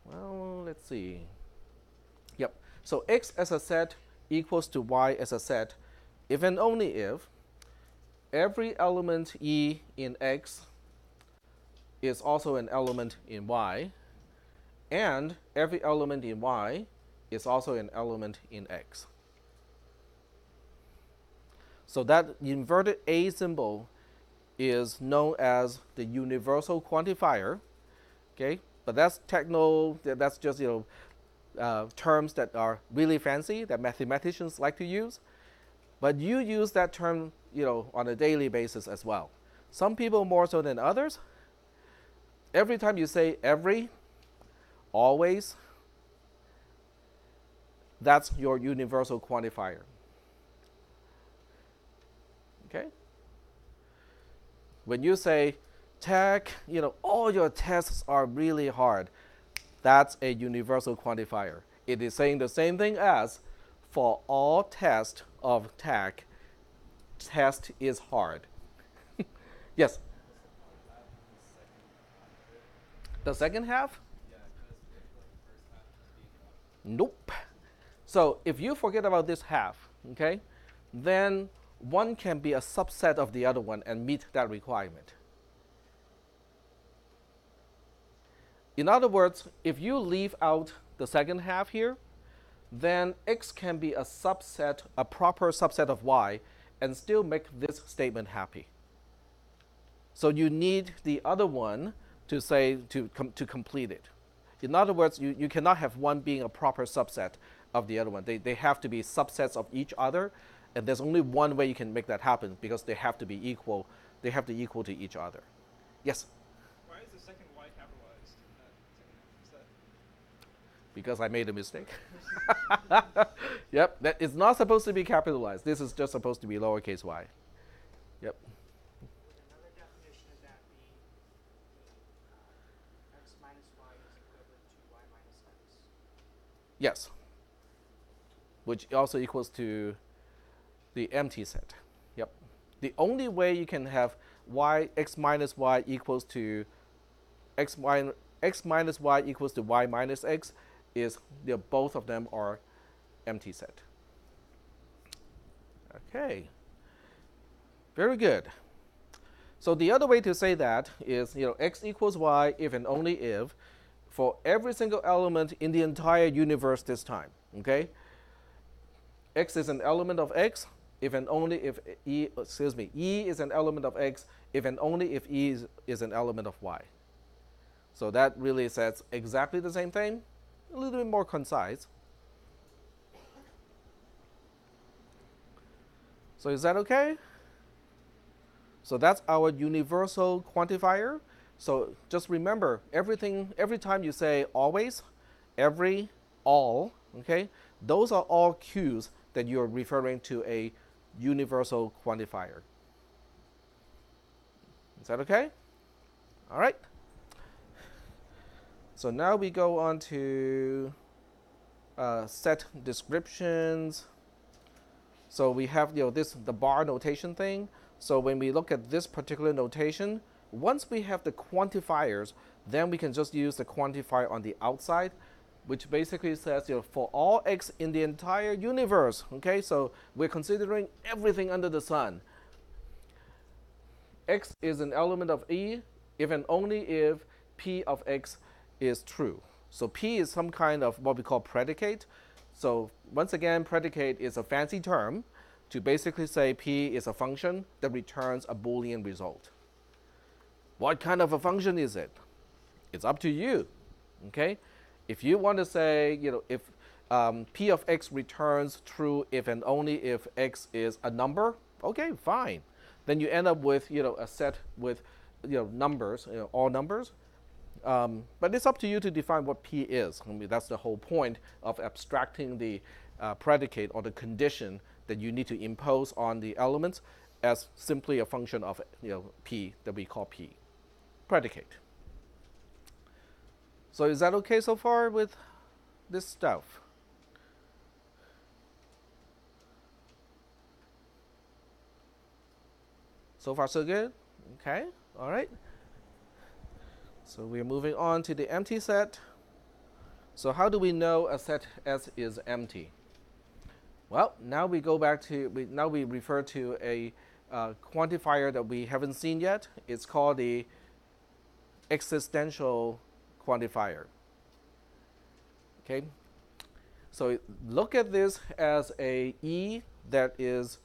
Well, let's see. Yep. So X as a set equals to Y as a set if and only if every element E in X is also an element in Y, and every element in Y is also an element in X. So that inverted A symbol is known as the universal quantifier. Okay, but that's techno. That's just terms that are really fancy that mathematicians like to use. But you use that term on a daily basis as well. Some people more so than others. Every time you say every, always, that's your universal quantifier. Okay? When you say tech, all your tests are really hard, that's a universal quantifier. It is saying the same thing as for all tests of tech, test is hard. Yes? The second half? Nope. So if you forget about this half, okay, then one can be a subset of the other one and meet that requirement. In other words, if you leave out the second half here, then X can be a subset, a proper subset of Y, and still make this statement happy. So you need the other one to say to complete it. In other words, you cannot have one being a proper subset of the other one. They have to be subsets of each other, and there's only one way you can make that happen because they have to be equal. They have to equal to each other. Yes? Why is the second Y capitalized in that second set? Because I made a mistake. Yep, that is not supposed to be capitalized. This is just supposed to be lowercase y. Yep. Would another definition of that be x minus y is equivalent to y minus x? Yes. Which also equals to the empty set. Yep. The only way you can have x minus y equals to x minus y equals to y minus x is both of them are empty set. Okay. Very good. So the other way to say that is x equals y if and only if for every single element in the entire universe this time. Okay? X is an element of x if and only if E is an element of x if and only if E is an element of y. So that really says exactly the same thing, a little bit more concise. So is that okay? So that's our universal quantifier. So just remember, every time you say always, every, all, okay, those are all cues that you're referring to a universal quantifier. Is that okay? All right. So now we go on to set descriptions. So we have the bar notation thing. So when we look at this particular notation, once we have the quantifiers, then we can just use the quantifier on the outside. which basically says, for all x in the entire universe, okay, so we're considering everything under the sun. X is an element of E if and only if P of X is true. So P is some kind of what we call predicate. So once again, predicate is a fancy term to basically say P is a function that returns a Boolean result. What kind of a function is it? It's up to you, okay? If you want to say, if P of X returns true if and only if X is a number, okay, fine. Then you end up with, a set with, numbers, all numbers. But it's up to you to define what P is. I mean, that's the whole point of abstracting the predicate or the condition that you need to impose on the elements as simply a function of, P that we call P, predicate. So is that okay so far with this stuff? So far so good? Okay, all right. So we're moving on to the empty set. So how do we know a set S is empty? Well, now we go back to, now we refer to a quantifier that we haven't seen yet. It's called the Existential Quantifier. Okay, so look at this as a E that is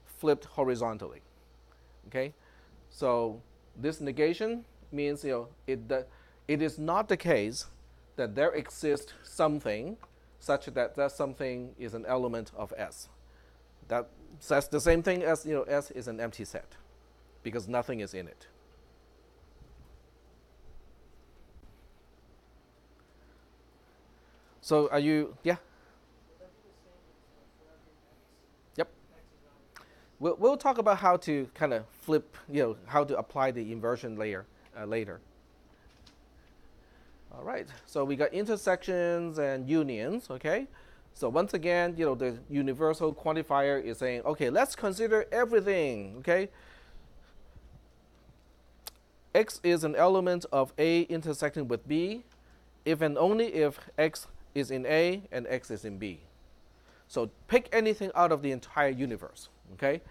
flipped horizontally. Okay, so this negation means it is not the case that there exists something such that that something is an element of S. That says the same thing as S is an empty set because nothing is in it. So are you, yeah? Yep. We'll talk about how to kind of flip, how to apply the inversion layer later. All right, so we got intersections and unions, okay? So once again, the universal quantifier is saying, okay, let's consider everything, okay? X is an element of A intersecting with B if and only if X is in A and X is in B. So pick anything out of the entire universe, okay?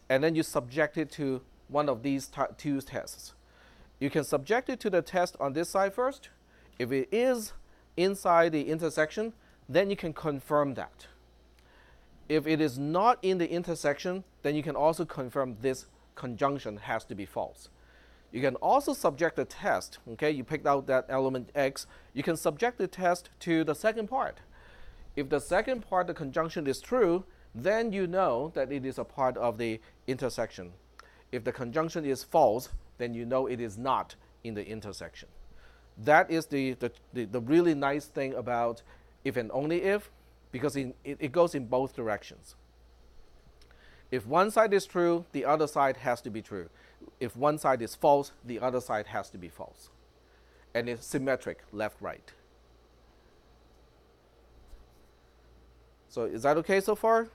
And then you subject it to one of these two tests. You can subject it to the test on this side first. If it is inside the intersection, then you can confirm that. If it is not in the intersection, then you can also confirm this conjunction has to be false. You can also subject the test, okay? You picked out that element X. You can subject the test to the second part. If the second part, the conjunction is true, then you know that it is a part of the intersection. If the conjunction is false, then you know it is not in the intersection. That is the really nice thing about if and only if, because it goes in both directions. If one side is true, the other side has to be true. If one side is false, the other side has to be false. And it's symmetric, left-right. So is that okay so far?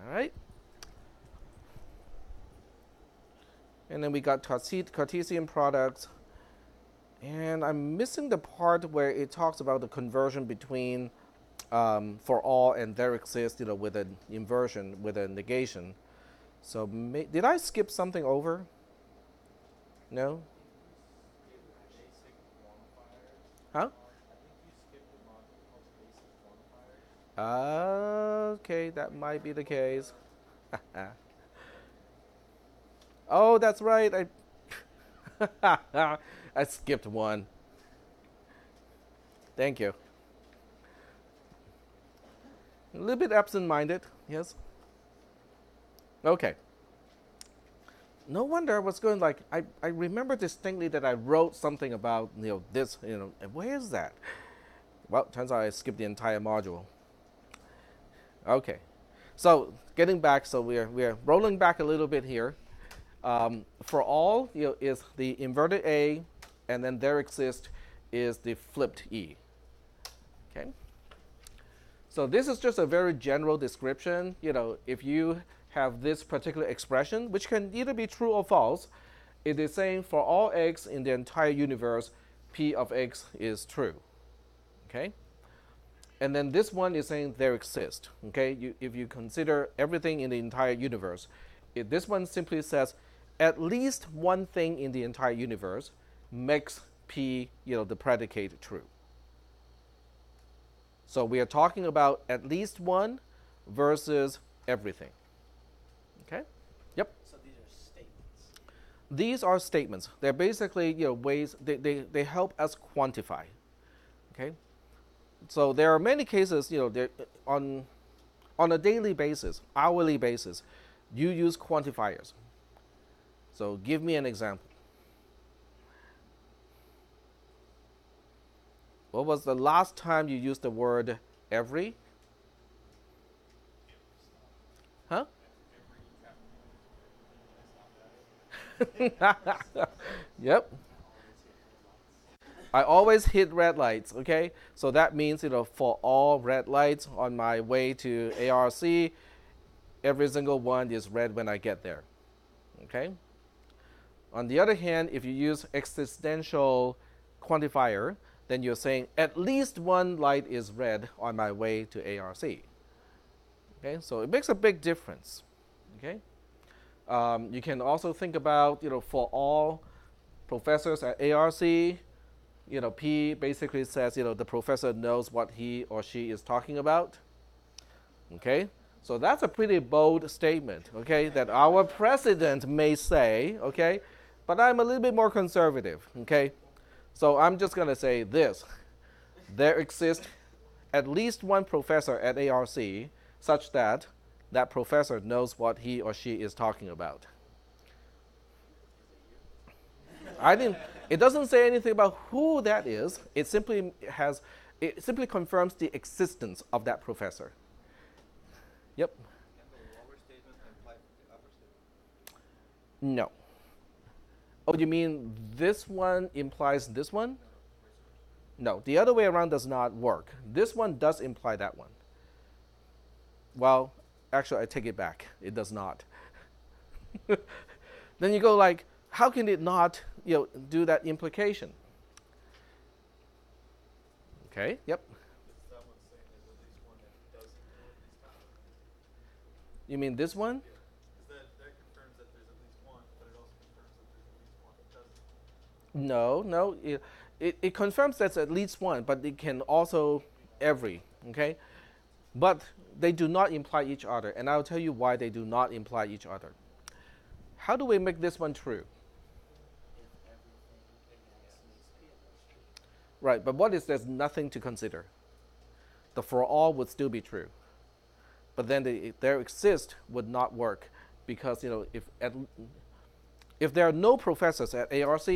All right. And then we got Cartesian products. And I'm missing the part where it talks about the conversion between for all and there exists, with an inversion, with a negation. So did I skip something over? No? Huh? Okay, that might be the case. Oh, that's right. I skipped one. Thank you. A little bit absent-minded, yes? Okay. No wonder I was going I remember distinctly that I wrote something about, this, and where is that? Well, turns out I skipped the entire module. Okay. So, getting back, so we're rolling back a little bit here. For all, is the inverted A, and then there exists is the flipped E. Okay. So this is just a very general description. If you have this particular expression, which can either be true or false, it is saying for all x in the entire universe, P of x is true. Okay. And then this one is saying there exist. Okay, if you consider everything in the entire universe, this one simply says at least one thing in the entire universe makes P, the predicate true. So we are talking about at least one versus everything. Okay? Yep. So these are statements. These are statements. They're basically ways they help us quantify. Okay? So there are many cases, on a daily basis, hourly basis, you use quantifiers. So give me an example. What was the last time you used the word every? Huh? Yep. I always hit red lights, okay? So that means, for all red lights on my way to ARC, every single one is red when I get there, okay? On the other hand, if you use existential quantifier, then you're saying at least one light is red on my way to ARC. Okay, so it makes a big difference. Okay, you can also think about for all professors at ARC, P basically says the professor knows what he or she is talking about. Okay, so that's a pretty bold statement. Okay, that our president may say. Okay, but I'm a little bit more conservative. Okay, so I'm just going to say this. There exists at least one professor at ARC such that that professor knows what he or she is talking about. I didn't. It doesn't say anything about who that is. It simply confirms the existence of that professor. Yep. Can the lower statement imply the upper statement? No. Oh, you mean this one implies this one? No, the other way around does not work. This one does imply that one. Well, actually, I take it back. It does not. Then you go like, how can it not, do that implication? Okay. Yep. Is that one saying there's at least one that does include these kinds of? You mean this one? Is that confirms that there's at least one, but it also confirms that there's at least one that doesn't? No. It confirms that's at least one, but it can also every. Okay. But they do not imply each other, and I'll tell you why they do not imply each other. How do we make this one true? If everything X makes P of those true. Right, but what if there's nothing to consider? The for all would still be true. But then the there exist would not work because if there are no professors at ARC,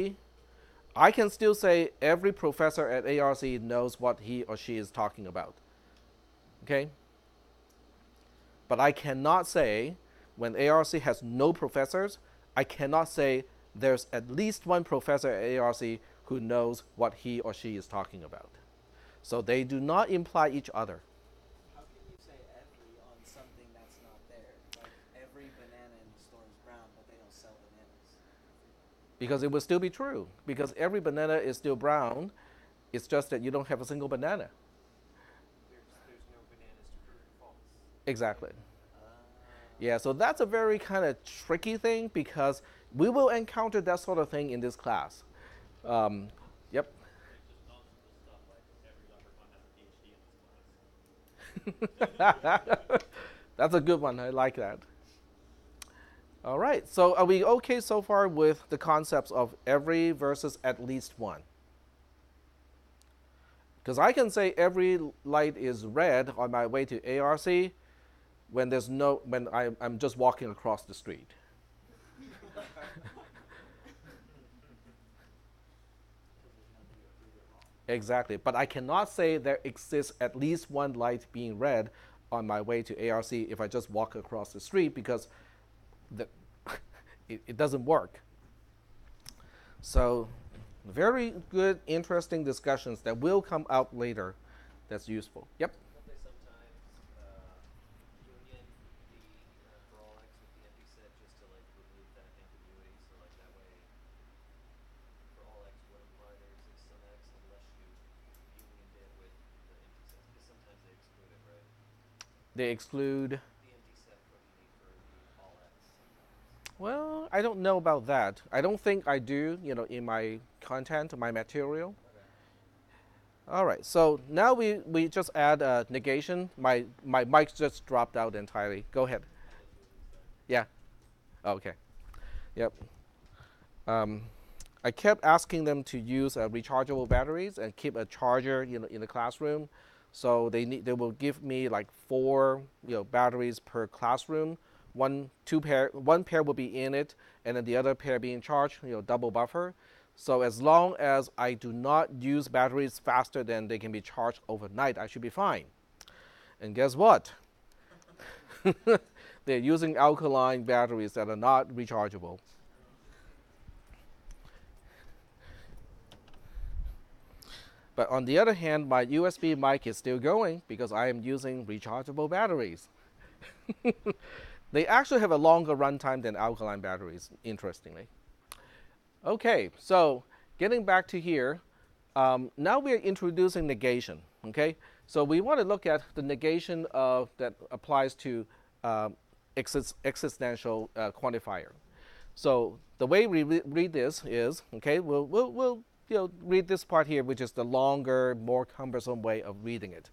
I can still say every professor at ARC knows what he or she is talking about. Okay? But I cannot say when ARC has no professors, I cannot say there's at least one professor at ARC who knows what he or she is talking about. So they do not imply each other. How can you say every on something that's not there? Like every banana in the store is brown, but they don't sell bananas. Because it will still be true. Because every banana is still brown. It's just that you don't have a single banana. There's no bananas to prove it false. Exactly. Yeah, so that's a very kind of tricky thing because we will encounter that sort of thing in this class. Yep. That's a good one. I like that. All right. So are we okay so far with the concepts of every versus at least one? Because I can say every light is red on my way to ARC when I'm just walking across the street. Exactly. But I cannot say there exists at least one light being red on my way to ARC if I just walk across the street because it doesn't work. So very good, interesting discussions that will come out later that's useful. Yep. Don't they sometimes union the for all x with the empty set just to like remove that ambiguity? So like that way, for all x would imply there exists some x unless you unioned it with the empty set. Because sometimes They exclude. the empty set for the all x. Well, I don't know about that. I don't think I do, in my content, my material. Okay. All right, so now we just add a negation. My mic just dropped out entirely. Go ahead. Yeah. Okay. Yep. Um, I kept asking them to use rechargeable batteries and keep a charger, in the classroom. So they will give me like 4, batteries per classroom. One pair will be in it, and then the other pair being charged, double buffer. So as long as I do not use batteries faster than they can be charged overnight, I should be fine. And guess what? They're using alkaline batteries that are not rechargeable. But on the other hand, my USB mic is still going because I am using rechargeable batteries. They actually have a longer runtime than alkaline batteries, interestingly. Okay, so getting back to here, now we're introducing negation. Okay, so we want to look at the negation that applies to existential quantifier. So the way we read this is, okay, we'll read this part here, which is the longer, more cumbersome way of reading it.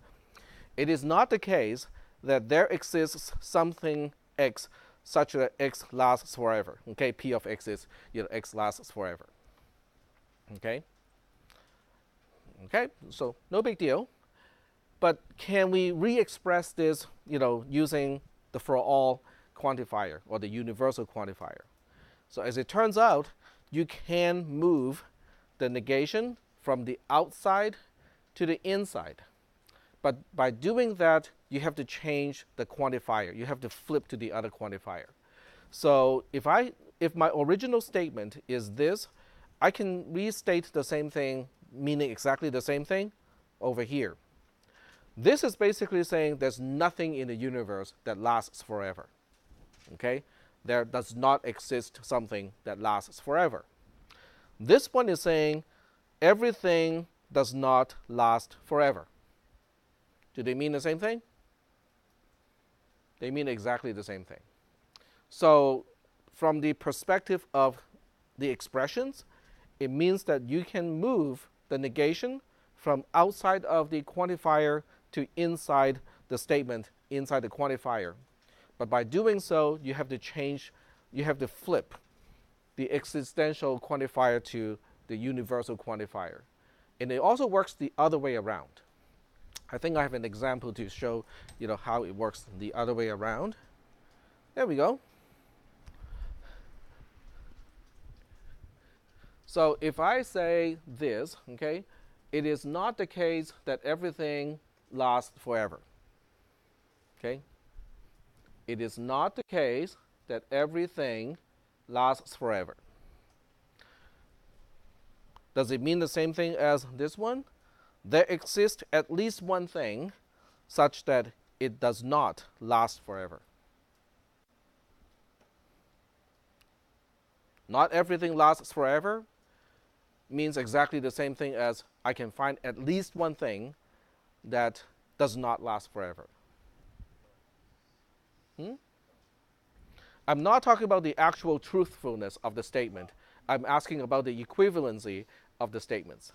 It is not the case that there exists something x such that x lasts forever. Okay, p of x is x lasts forever. Okay. Okay, so no big deal. But can we re-express this, using the for all quantifier or the universal quantifier? So as it turns out, you can move the negation from the outside to the inside. But by doing that, you have to change the quantifier. You have to flip to the other quantifier. So if my original statement is this, I can restate the same thing, meaning exactly the same thing, over here. This is basically saying there's nothing in the universe that lasts forever. Okay? There does not exist something that lasts forever. This one is saying everything does not last forever. Do they mean the same thing? They mean exactly the same thing. So from the perspective of the expressions, it means that you can move the negation from outside of the quantifier to inside the statement, inside the quantifier. But by doing so, you have to flip the existential quantifier to the universal quantifier. And it also works the other way around. I think I have an example to show how it works the other way around. There we go. So if I say this, okay, it is not the case that everything lasts forever. Okay? It is not the case that everything lasts forever. Does it mean the same thing as this one? There exists at least one thing such that it does not last forever. Not everything lasts forever means exactly the same thing as I can find at least one thing that does not last forever. I'm not talking about the actual truthfulness of the statement. I'm asking about the equivalency of the statements.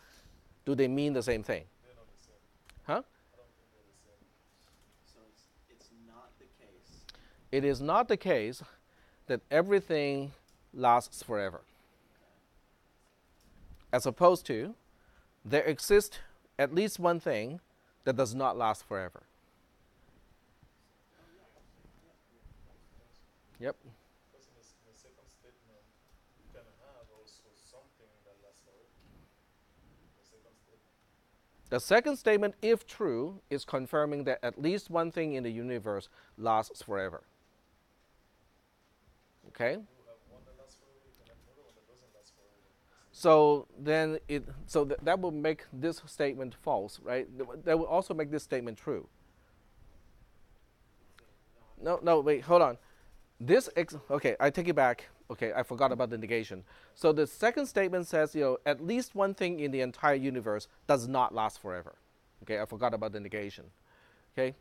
Do they mean the same thing? They're not the same. Huh? I don't think they're the same. So it's not the case. It is not the case that everything lasts forever. As opposed to, there exists at least one thing that does not last forever. Yep. Because in the second statement, you can have also something that lasts forever. The second statement. The second statement, if true, is confirming that at least one thing in the universe lasts forever. Okay? You have one that lasts forever, you can have another one that doesn't last forever. So then that will make this statement false, right? That will also make this statement true. No, wait, hold on. Okay, I take it back. Okay, I forgot about the negation. So the second statement says, at least one thing in the entire universe does not last forever. Okay, I forgot about the negation. Okay,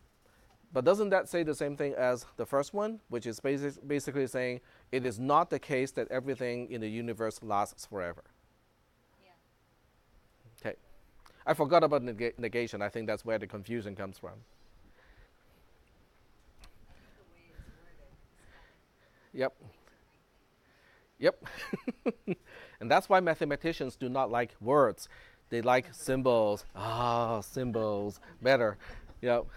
But doesn't that say the same thing as the first one, which is basically saying it is not the case that everything in the universe lasts forever? Yeah. Okay. I forgot about negation. I think that's where the confusion comes from. I think the way it's worded is Yep. confusing. Yep. And that's why mathematicians do not like words. They like symbols. Ah, symbols. Better. Yep.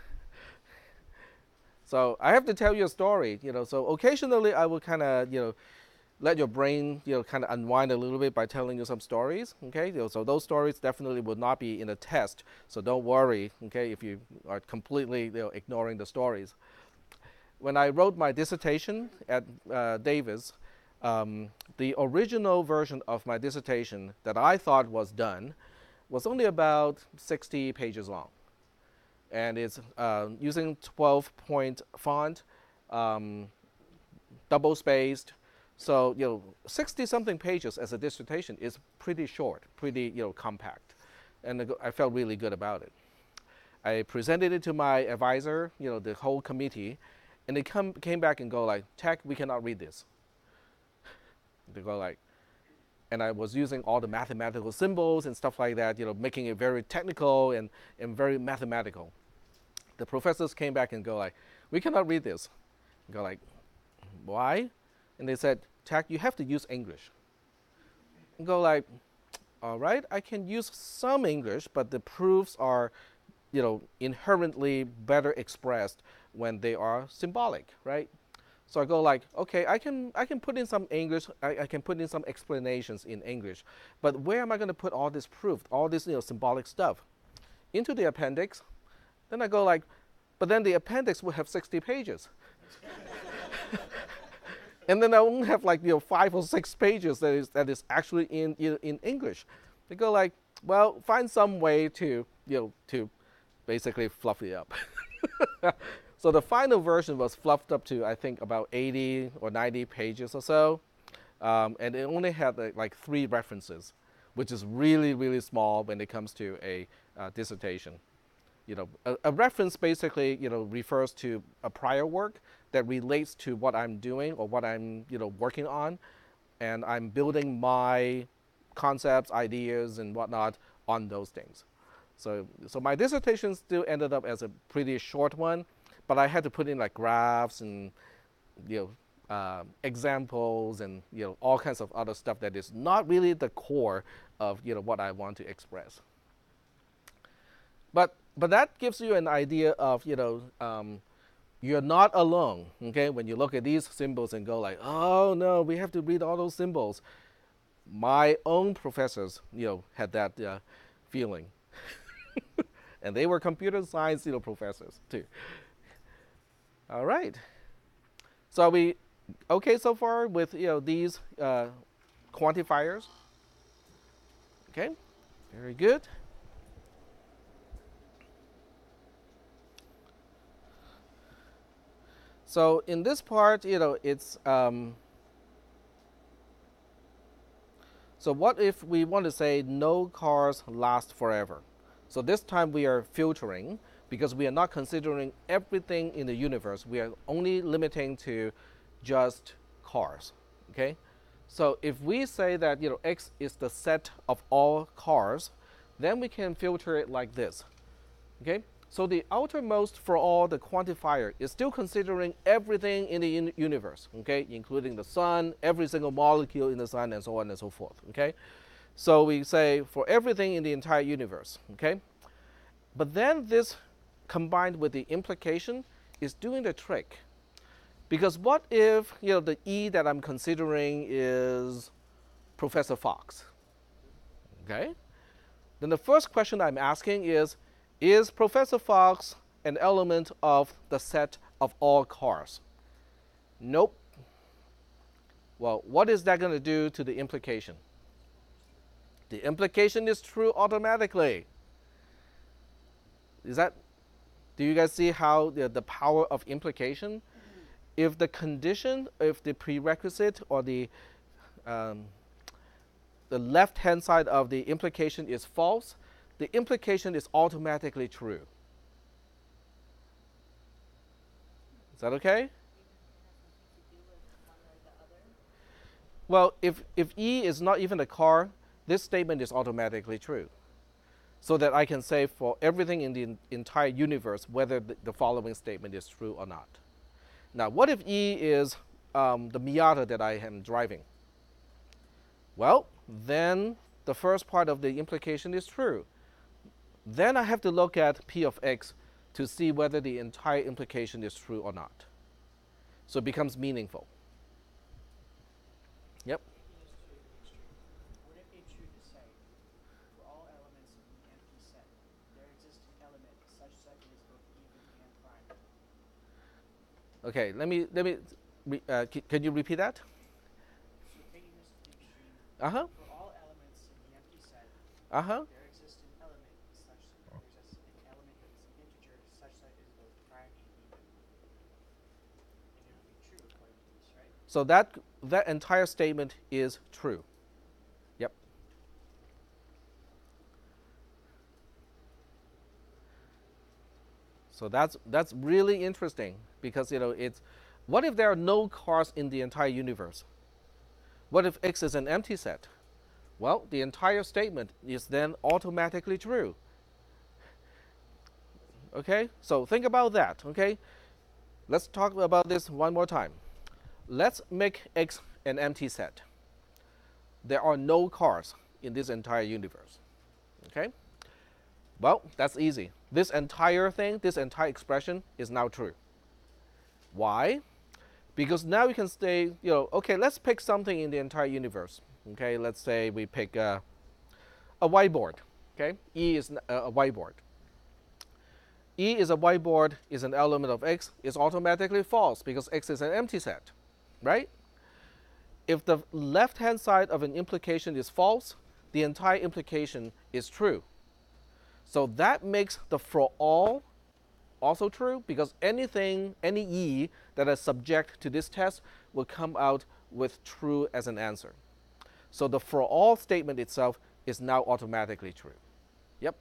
So I have to tell you a story, so occasionally I will kind of, let your brain, kind of unwind a little bit by telling you some stories, okay? So those stories definitely would not be in a test, so don't worry, okay, if you are completely, ignoring the stories. When I wrote my dissertation at Davis, the original version of my dissertation that I thought was done was only about 60 pages long. And it's using 12-point font, double spaced. So 60-something pages as a dissertation is pretty short, pretty compact, and I felt really good about it. I presented it to my advisor, the whole committee, and they came back and go like, "Tech, we cannot read this." They go like, and I was using all the mathematical symbols and stuff like that, making it very technical and very mathematical. The professors came back and go like, "We cannot read this." I go like, "Why?" And they said, "Tech, you have to use English." I go like, "All right, I can use some English, but the proofs are, inherently better expressed when they are symbolic, right?" So I go like, "Okay, I can put in some English, I can put in some explanations in English, but where am I going to put all this proof, all this symbolic stuff? Into the appendix?" Then I go like, "But then the appendix will have 60 pages." And then I only have like 5 or 6 pages that is actually in English. They go like, "Well, find some way to to basically fluff it up." So the final version was fluffed up to I think about 80 or 90 pages or so, and it only had like 3 references, which is really, really small when it comes to a dissertation. A reference basically, refers to a prior work that relates to what I'm doing or what I'm, working on, and I'm building my concepts, ideas, and whatnot on those things. So my dissertation still ended up as a pretty short one, but I had to put in like graphs and, examples and, all kinds of other stuff that is not really the core of, what I want to express. But that gives you an idea of, you're not alone, okay? When you look at these symbols and go like, "Oh no, we have to read all those symbols." My own professors, had that feeling. And they were computer science, professors too. All right. So are we okay so far with, these quantifiers? Okay, very good. So in this part, it's so what if we want to say no cars last forever? So this time we are filtering because we are not considering everything in the universe. We are only limiting to just cars. Okay. So if we say that X is the set of all cars, then we can filter it like this. Okay. So the outermost for all, the quantifier, is still considering everything in the universe, okay, including the sun, every single molecule in the sun, and so on and so forth, okay? So we say for everything in the entire universe, okay? But then this combined with the implication is doing the trick. Because what if, the E that I'm considering is Professor Fox, okay? Then the first question I'm asking is Professor Fox an element of the set of all cars? Nope. Well, what is that going to do to the implication? The implication is true automatically. Do you guys see how the power of implication? If the condition, if the prerequisite or the left-hand side of the implication is false, the implication is automatically true. that okay? Even if it has nothing to do with one or the other? Well, if E is not even a car, this statement is automatically true. So that I can say for everything in the entire universe whether the following statement is true or not. Now, what if E is the Miata that I am driving? Well, then the first part of the implication is true. Then I have to look at P of X to see whether the entire implication is true or not. So it becomes meaningful. Yep. Taking this to the extreme, would it be true to say, for all elements in the empty set, there exists an element such that it is both even and prime? Okay, can you repeat that? So taking this to the extreme, Uh-huh. for all elements in the empty set, Uh-huh. there exists an element such that there's an element that is an integer such that it is both prime and even. And it would be true according to this, right? So that entire statement is true. Yep. So that's really interesting because it's what if there are no cars in the entire universe? What if X is an empty set? Well, the entire statement is then automatically true. Okay? So think about that, okay? Let's talk about this one more time. Let's make X an empty set. There are no cars in this entire universe. Okay? Well, that's easy. This entire thing, this entire expression is now true. Why? Because now we can say, okay, let's pick something in the entire universe. Okay, let's say we pick a whiteboard. Okay, E is a whiteboard. E is a whiteboard, is an element of X, is automatically false because X is an empty set, right? If the left-hand side of an implication is false, the entire implication is true. So that makes the for all also true because any E that is subject to this test will come out with true as an answer. So the for all statement itself is now automatically true. Yep.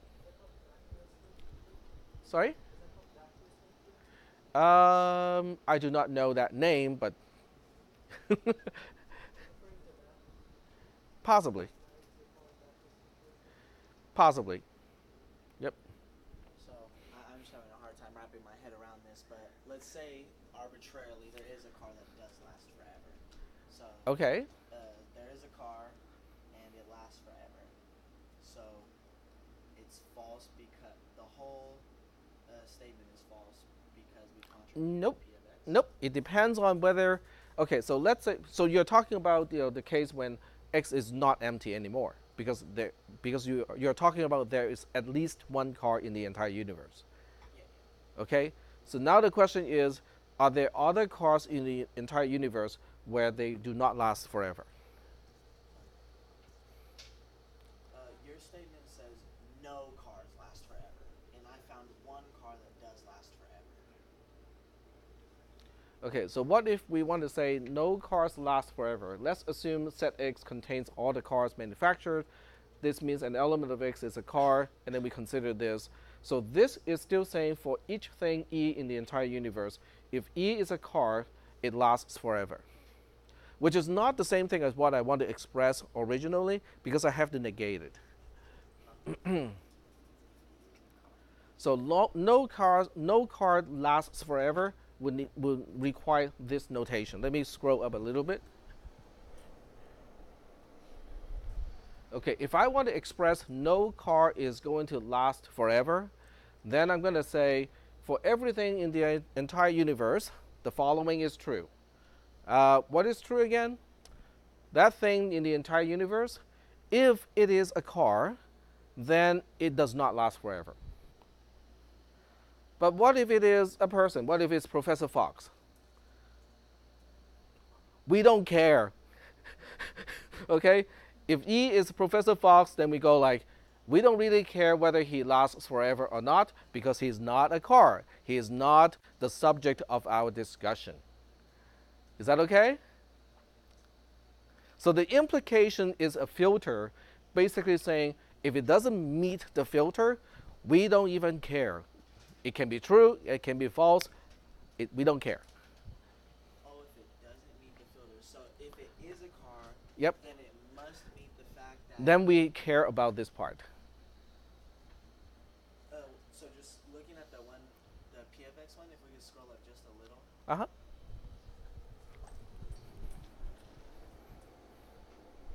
Sorry? I do not know that name, but possibly. Possibly. Yep. So I'm just having a hard time wrapping my head around this, but let's say arbitrarily there is a car that does last forever. So Okay. there is a car and it lasts forever. So it's false because the whole statement is false because we contribute Nope. to P of X. Nope. It depends on whether. Okay, so let's say you're talking about the case when X is not empty anymore because you're talking about there is at least one car in the entire universe. Yeah. Okay, so now the question is, are there other cars in the entire universe where they do not last forever? Your statement says no cars last forever, and I found one car that does last forever. Okay, so what if we want to say no cars last forever? Let's assume set X contains all the cars manufactured. This means an element of X is a car, and then we consider this. So this is still saying for each thing E in the entire universe, if E is a car, it lasts forever. Which is not the same thing as what I want to express originally because I have to negate it. So no car lasts forever would require this notation. Let me scroll up a little bit. Okay, if I want to express no car is going to last forever, then I'm going to say for everything in the entire universe, the following is true. What is true again? That thing in the entire universe, if it is a car, then it does not last forever. But what if it is a person? What if it's Professor Fox? We don't care. Okay? If E is Professor Fox, then we go like, we don't really care whether he lasts forever or not because he's not a car. He is not the subject of our discussion. Is that okay? So the implication is a filter basically saying if it doesn't meet the filter, we don't even care. It can be true, it can be false, we don't care. Yep. then it must meet the fact that. Then we care about this part. So just looking at the P of X one, if we could scroll up just a little. Uh-huh.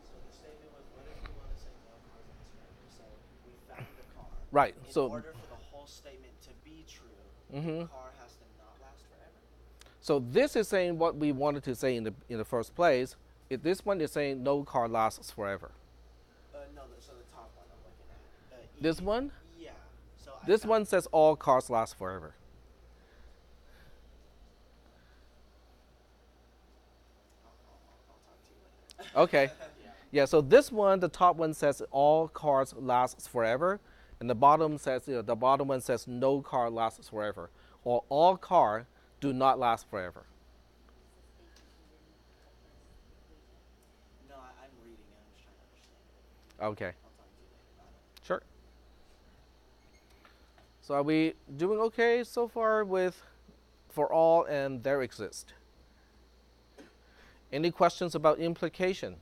So the statement was, what if we want to say no cars last forever? So we found the car. Right. In So order for the whole statement to be true, Mhm. the car has to not last forever. So this is saying what we wanted to say in the first place. This one is saying no car lasts forever. No, so the top one I'm looking at. This one? Yeah. So This one says all cars last forever. I'll talk to you later. Okay. Yeah. Yeah, so this one, the top one says all cars lasts forever, and the bottom says, the bottom one says no car lasts forever, or all car do not last forever. No, I'm reading it. I'm just trying to understand it. Okay, I'll talk to you later about it. sure. So are we doing okay so far with for all and there exist? Any questions about implication?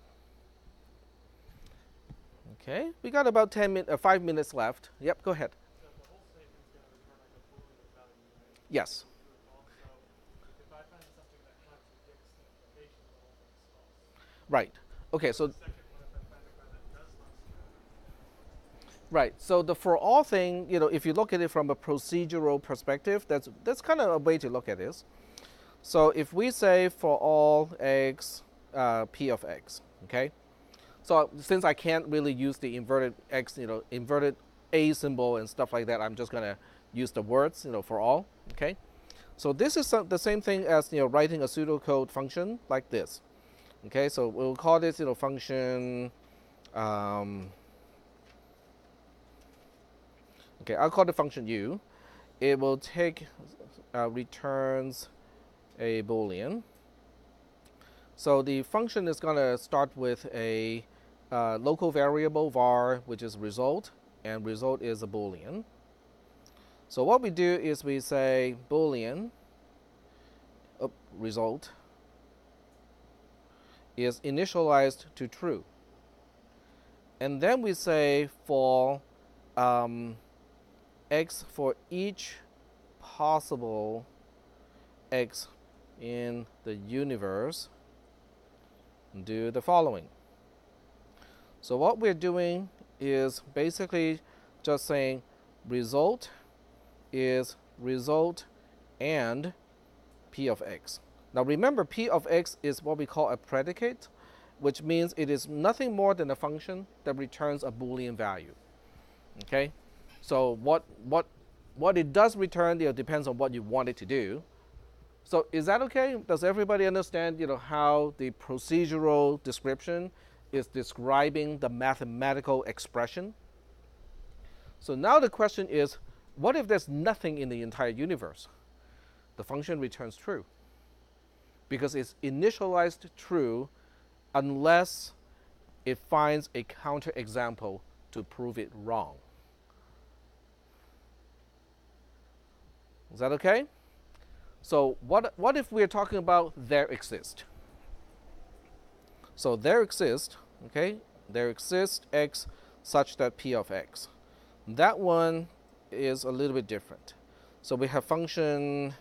Okay, we got about 5 minutes left. Yep, go ahead. So the whole statement's going to return like a Boolean value, right? Yes. True or false. So if I find something that contradicts the implication, the whole thing's false. Right. Okay, so The second one, if I find a car that does last forever. right. So the for all thing, if you look at it from a procedural perspective, that's kind of a way to look at this. So if we say for all x, p of x, okay. So since I can't really use the inverted x, inverted a symbol and stuff like that, I'm just gonna use the words, for all, okay. So this is the same thing as writing a pseudocode function like this, okay. So we'll call this function. Okay, I'll call the function u. It will take returns a Boolean. So the function is going to start with a local variable var, which is result, and result is a Boolean. So what we do is we say Boolean result is initialized to true. And then we say for x for each possible x in the universe, do the following. So what we're doing is basically just saying result is result and p of x. Now remember, p of x is what we call a predicate, which means it is nothing more than a function that returns a Boolean value. Okay, so what it does return depends on what you want it to do. So is that okay? Does everybody understand how the procedural description is describing the mathematical expression? So now the question is, what if there's nothing in the entire universe? The function returns true because it's initialized true unless it finds a counterexample to prove it wrong. Is that okay? So what if we're talking about there exist? So there exist, okay? There exists x such that p of x. That one is a little bit different. So we have function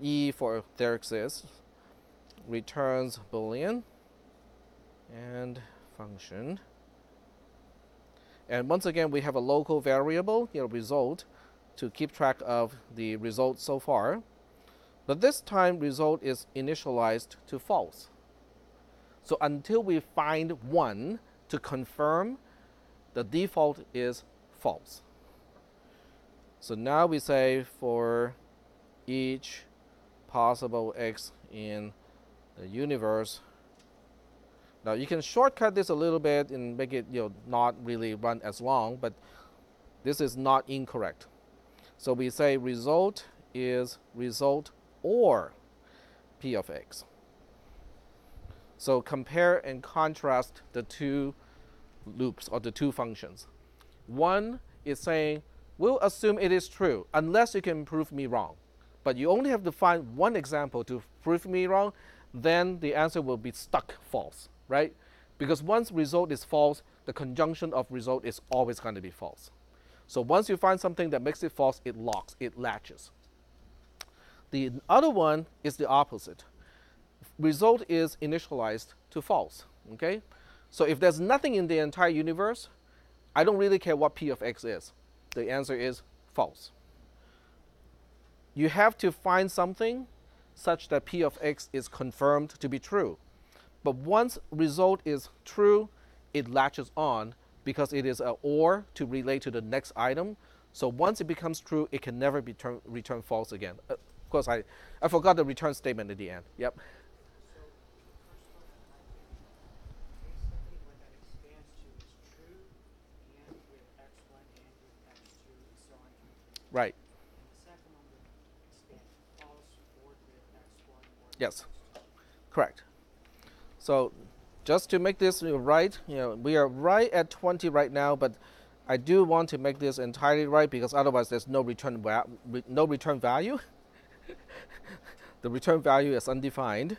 e for there exists returns Boolean and function. And once again, we have a local variable, result, to keep track of the result so far. But this time, result is initialized to false. So until we find 1 to confirm, the default is false. So now we say for each possible x in the universe. Now you can shortcut this a little bit and make it not really run as long, but this is not incorrect. So we say result is result or p of x. So compare and contrast the two loops or the two functions. One is saying, we'll assume it is true unless you can prove me wrong. But you only have to find one example to prove me wrong, then the answer will be stuck false. right? Because once result is false, the conjunction of result is always going to be false. So once you find something that makes it false, it locks, it latches. The other one is the opposite. Result is initialized to false, okay? So if there's nothing in the entire universe, I don't really care what P of X is. The answer is false. You have to find something such that P of X is confirmed to be true. But once result is true, it latches on because it is an OR to relate to the next item. So once it becomes true, it can never be return false again. Of course, I forgot the return statement at the end. Yep. So first one basically what that expands to is true and with x1 and with x2 and so on to infinity. Right. And the second one would expand false or with x1 or with Yes. x2. Correct. So just to make this right, we are right at 20 right now, but I do want to make this entirely right because otherwise there's no return value. The return value is undefined.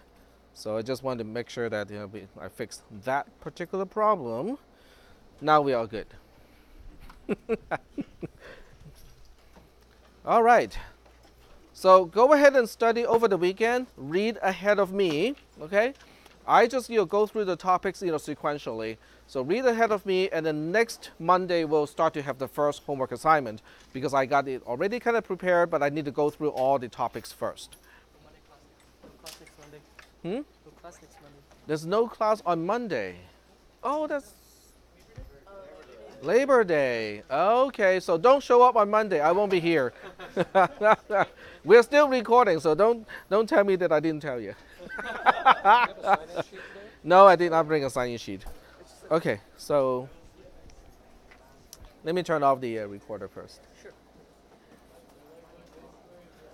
So I just want to make sure that I fixed that particular problem. Now we are good. All right. So go ahead and study over the weekend. Read ahead of me, okay? I just go through the topics sequentially. So read ahead of me, and then next Monday we'll start to have the first homework assignment because I got it already kind of prepared, but I need to go through all the topics first. No class next Monday. Hmm? No class next Monday. There's no class on Monday. Oh, that's Labor Day. Okay, so don't show up on Monday. I won't be here. We're still recording, so don't tell me that I didn't tell you. No, I did not bring a sign-in sheet. Okay, so let me turn off the recorder first. Sure.